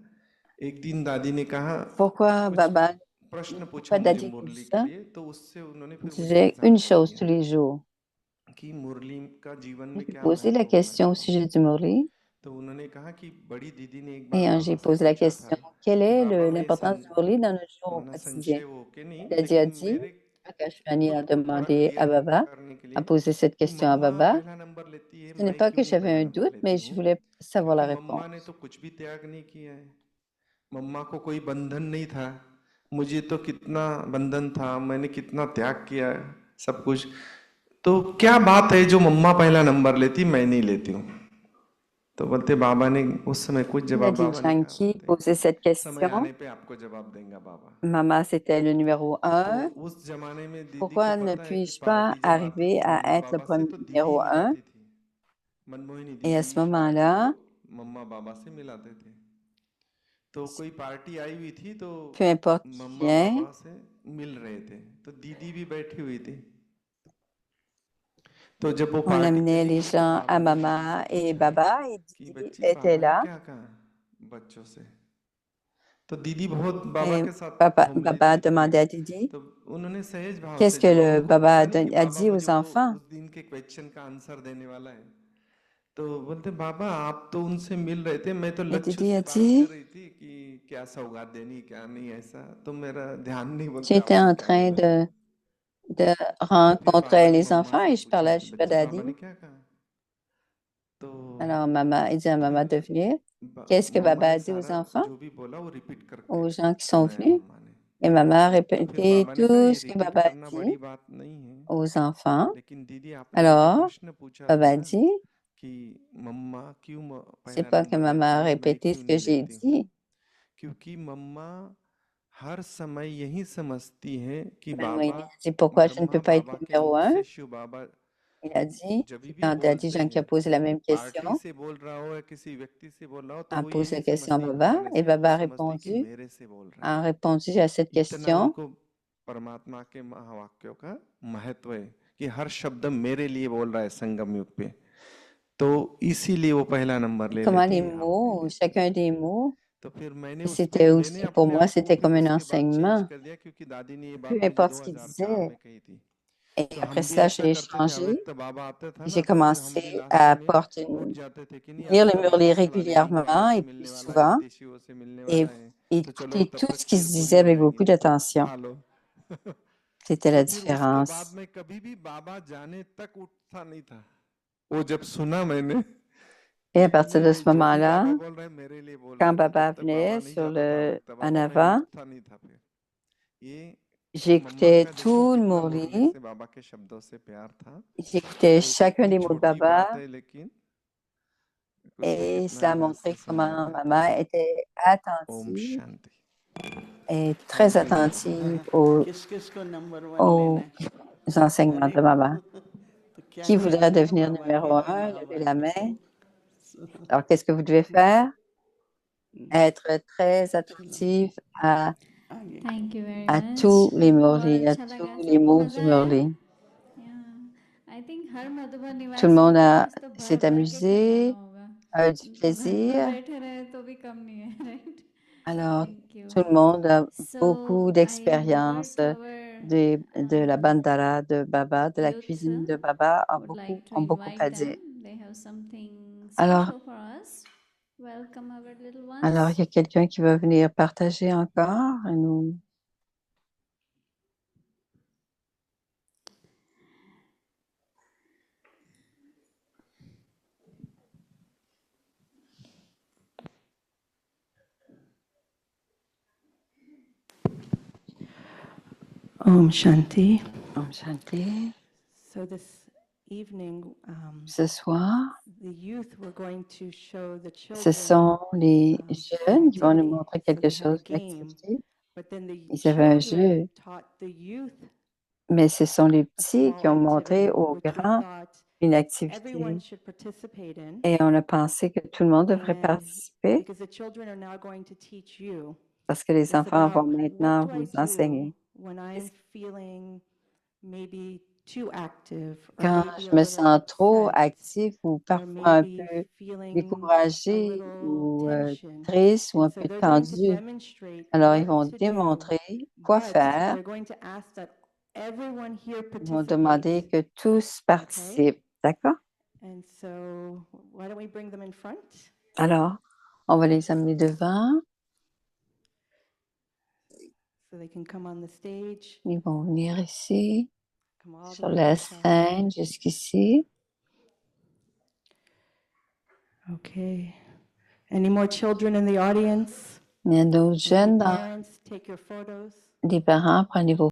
एक दिन दादी ने कहा pourquoi कुछ Baba, प्रश्न पूछो pourquoi मुझे Daddy nous dit मुरली के ça? लिए, तो उससे उन्होंने Il फिर मुझे disait une एग्जाम्पल chose दिया tous les jours. कि मुरली का जीवन Je में lui क्या posais la महत्व होना question au चाहिए. sujet du Murli तो उन्होंने कहा कि बड़ी दीदी ने एक बार et बाबा j'ai से posé la पूछा था question, quelle कि est बाबा मैं l'importance du Murli dans notre jour au माना quotidien? संशय हो के नहीं, Daddy a लेकिन dit, मेरे Akashvani खुद a को थोड़ा demandé à क्लियर Baba, करने के a लिए posé cette कि question à मम्मा Baba. पहला नंबर लेती है, Ce n'est मैं pas क्यों que नहीं j'avais पहला un नंबर doute, लेती mais je हूँ. voulais savoir क्योंकि la मम्मा ने réponse. तो कुछ भी त्याग नहीं किया है. मम्मा को कोई बंधन नहीं था, मुझे तो कितना बंधन था, मैंने कितना त्याग किया है, सब कुछ. तो क्या बात है जो मम्मा पहला नंबर लेती मैं नहीं लेती हूँ. तो बोलते बाबा ने उस समय कुछ जवाब Daddy बाबा ने कहा, Janki बोलते posait cette समय question. आने पे आपको जवाब देंगे बाबा. Maman, c'était le numéro तो 1. उस जमाने में दीदी को Pourquoi ne पता है कि puis-je pas पार्टी जब आती arriver थी à मम्मा être le बाबा से premier तो दीदी ही numéro 1? मिलाती थी. मनमोहिनी Et à दीदी ce पार्टी को moment-là, मम्मा बाबा से मिलाते थे. तो कोई पार्टी आई हुई थी तो peu importe qui मम्मा vient, बाबा से मिल रहे थे, तो दीदी भी बैठी हुई थी. तो जब वो on पार्टी amenait चली les गई तो gens à बाबा ने दीदी से maman et पूछा Baba et कि Didi बच्ची était पापा ने là. क्या कहा बच्चों से. तो दीदी बहुत बाबा Et के साथ घुम रही Baba a थी पूरे. demandé à Didi, तो उन्होंने सहज भाव qu'est-ce से que जब le उनको Baba पता a, नहीं कि a बाबा dit मुझे aux वो enfants. उस दिन के क्वेश्चन का आंसर देने वाला है, तो बोलते बाबा आप तो उनसे मिल रहे थे, मैं तो Et लक्ष्य Didi से a बात कर dit, रही थी कि क्या सौगात देनी क्या नहीं, ऐसा तो मेरा ध्यान नहीं. tu बोलते étais आपने en क्या train बोला. de de rencontrer les enfants et je parlais à Sugar Daddy. बाबा ने क्या कहा तो Alors, maman, il dit à maman de venir. Qu'est-ce que मम्मा Baba ने a dit aux सारा enfants, जो भी बोला वो रिपीट करके aux gens qui sont सुनाया venus? मम्मा ने Et maman a तो फिर répété बाबा ने कहा ये tout ce que repeat Baba a करना dit बड़ी बात नहीं है aux enfants. लेकिन दीदी आपने मुझे Alors, प्रश्न पूछा Baba a था dit, कि मम्मा क्यों c'est पहला pas que नंबर maman लेती a है मैं répété क्यों ce que नहीं j'ai लेती हूँ dit. क्योंकि मम्मा हर समय यही समझती है कि Maman, il Baba a dit, pourquoi je ne peux Brahma pas être बाबा के numéro मुख un? से शिव बाबा Il a dit, जब भी quand il a dit, बोलते Jean qui a हैं posé la même party question, से बोल रहा हो या किसी व्यक्ति से बोल रहा हो तो a वो posé यही la question à समझती Baba बोलने et से वो Baba a समझती कि répondu, मेरे से बोल रहा a है répondu à cette इतना question. उनको परमात्मा के महावाक्यों का महत्व है कि हर शब्द मेरे लिए बोल रहा है संगम युग पे तो इसीलिए वो पहला नंबर ले Comment लेती les है आप ले mots, लेते chacun des mots, तो फिर मैंने et उसमें c'était मैंने aussi, pour अपने moi, आप को c'était फिर comme un उसके बाद चेंज enseignement, कर दिया क्योंकि दादी ने ये peu बात मुझे importe ce qu'il 2004 disait. में कही थी Et तो après हम भी ça, ऐसा j'ai करते थे changé. अव्यक्त बाबा आते था J'ai ना तो फिर हम भी commencé लास्ट à में उठ जाते थे कि नहीं lire अब le तो Murli बाबा फलाने régulièrement वाले et से puis मिलने वाला है souvent, विदेशियों से मिलने et वाला है तो चलो écouter तब tout तक ce qui खीर se पूरी disait हो avec जाएगी beaucoup d'attention. खा लो C'était तो la फिर उसके बाद différence. में कभी भी बाबा जाने तक उठता नहीं था वो जब सुना मैंने Et à कि partir नहीं de नहीं ce जो भी moment-là, बाबा बोल रहे हैं मेरे लिए बोल रहे quand हैं तो Baba जब तक बाबा venait नहीं sur जाता था अव्यक्त en बाबा मैं avant, उठता नहीं था फिर ये मम्मा j'écoutais का देखो tout le कितना मुरली Murli, से बाबा के शब्दों से प्यार था j'écoutais तो chacun कितनी des mots de छोटी बात Baba है लेकिन उसमें et कितना ça a montré रहस्य comment समाहित maman है était ओम attentive शांति et très thank you attentive aux, किस किस को नंबर वन लेना aux है enseignements हरे de maman. तो क्या Qui voudrait करना है devenir बाबा numéro के लिए un? Levez la महावाक्य main. Alors, qu'est-ce que vous devez faire? Être très attentif आगे Thank you very à much. tous les बहुत Murli, à अच्छा लगा tous les सबको mots मजा du आया Murli. Yeah. I think her Madhuban Tout le निवासी monde को आज तो भर s'est भर के खिलाना amusé, होगा a eu du घर पे plaisir. बैठे रहे तो भी कम नहीं है right Alors, thank you tout le monde a so beaucoup I d'expérience heard our de la bandara de Baba, de la youth cuisine de Baba, would like to ont beaucoup à invite dire. them they have something Alors, special for us welcome our little alors, il y ones a quelqu'un qui va venir partager encore et nous. Om Shanti. Om Shanti. So this evening, Ce soir, the youth were going to show the ce children sont les an jeunes qui vont nous activity. montrer So quelque they had a chose, une game, activité. but then the Ils avaient un children jeu, taught the youth mais ce sont les a petits small qui ont montré activity, aux which we grands thought une everyone activité. should participate in. Et on a pensé que tout le monde devrait And participer because the children are now going to teach you, parce que les it's enfants vont about what maintenant do I vous do enseigner. when I'm feeling maybe too active or Quand maybe je a me little sens trop upset actif ou or parfois un maybe peu feeling a découragé little ou tension. triste ou un And so peu they're going to tendu, demonstrate alors ils what vont to do, démontrer quoi but faire. they're going to ask that everyone here Ils vont demander participate. que tous participent. D'accord? And so why don't we bring them in front? Alors, on va les amener devant. So they can come on the stage, Ils vont venir ici, come all the sur way to la the side. scène, jusqu'ici. Okay. Any more children in the audience? Il y a d'autres Any jeunes dans parents, take your photos. les parents, prenez vos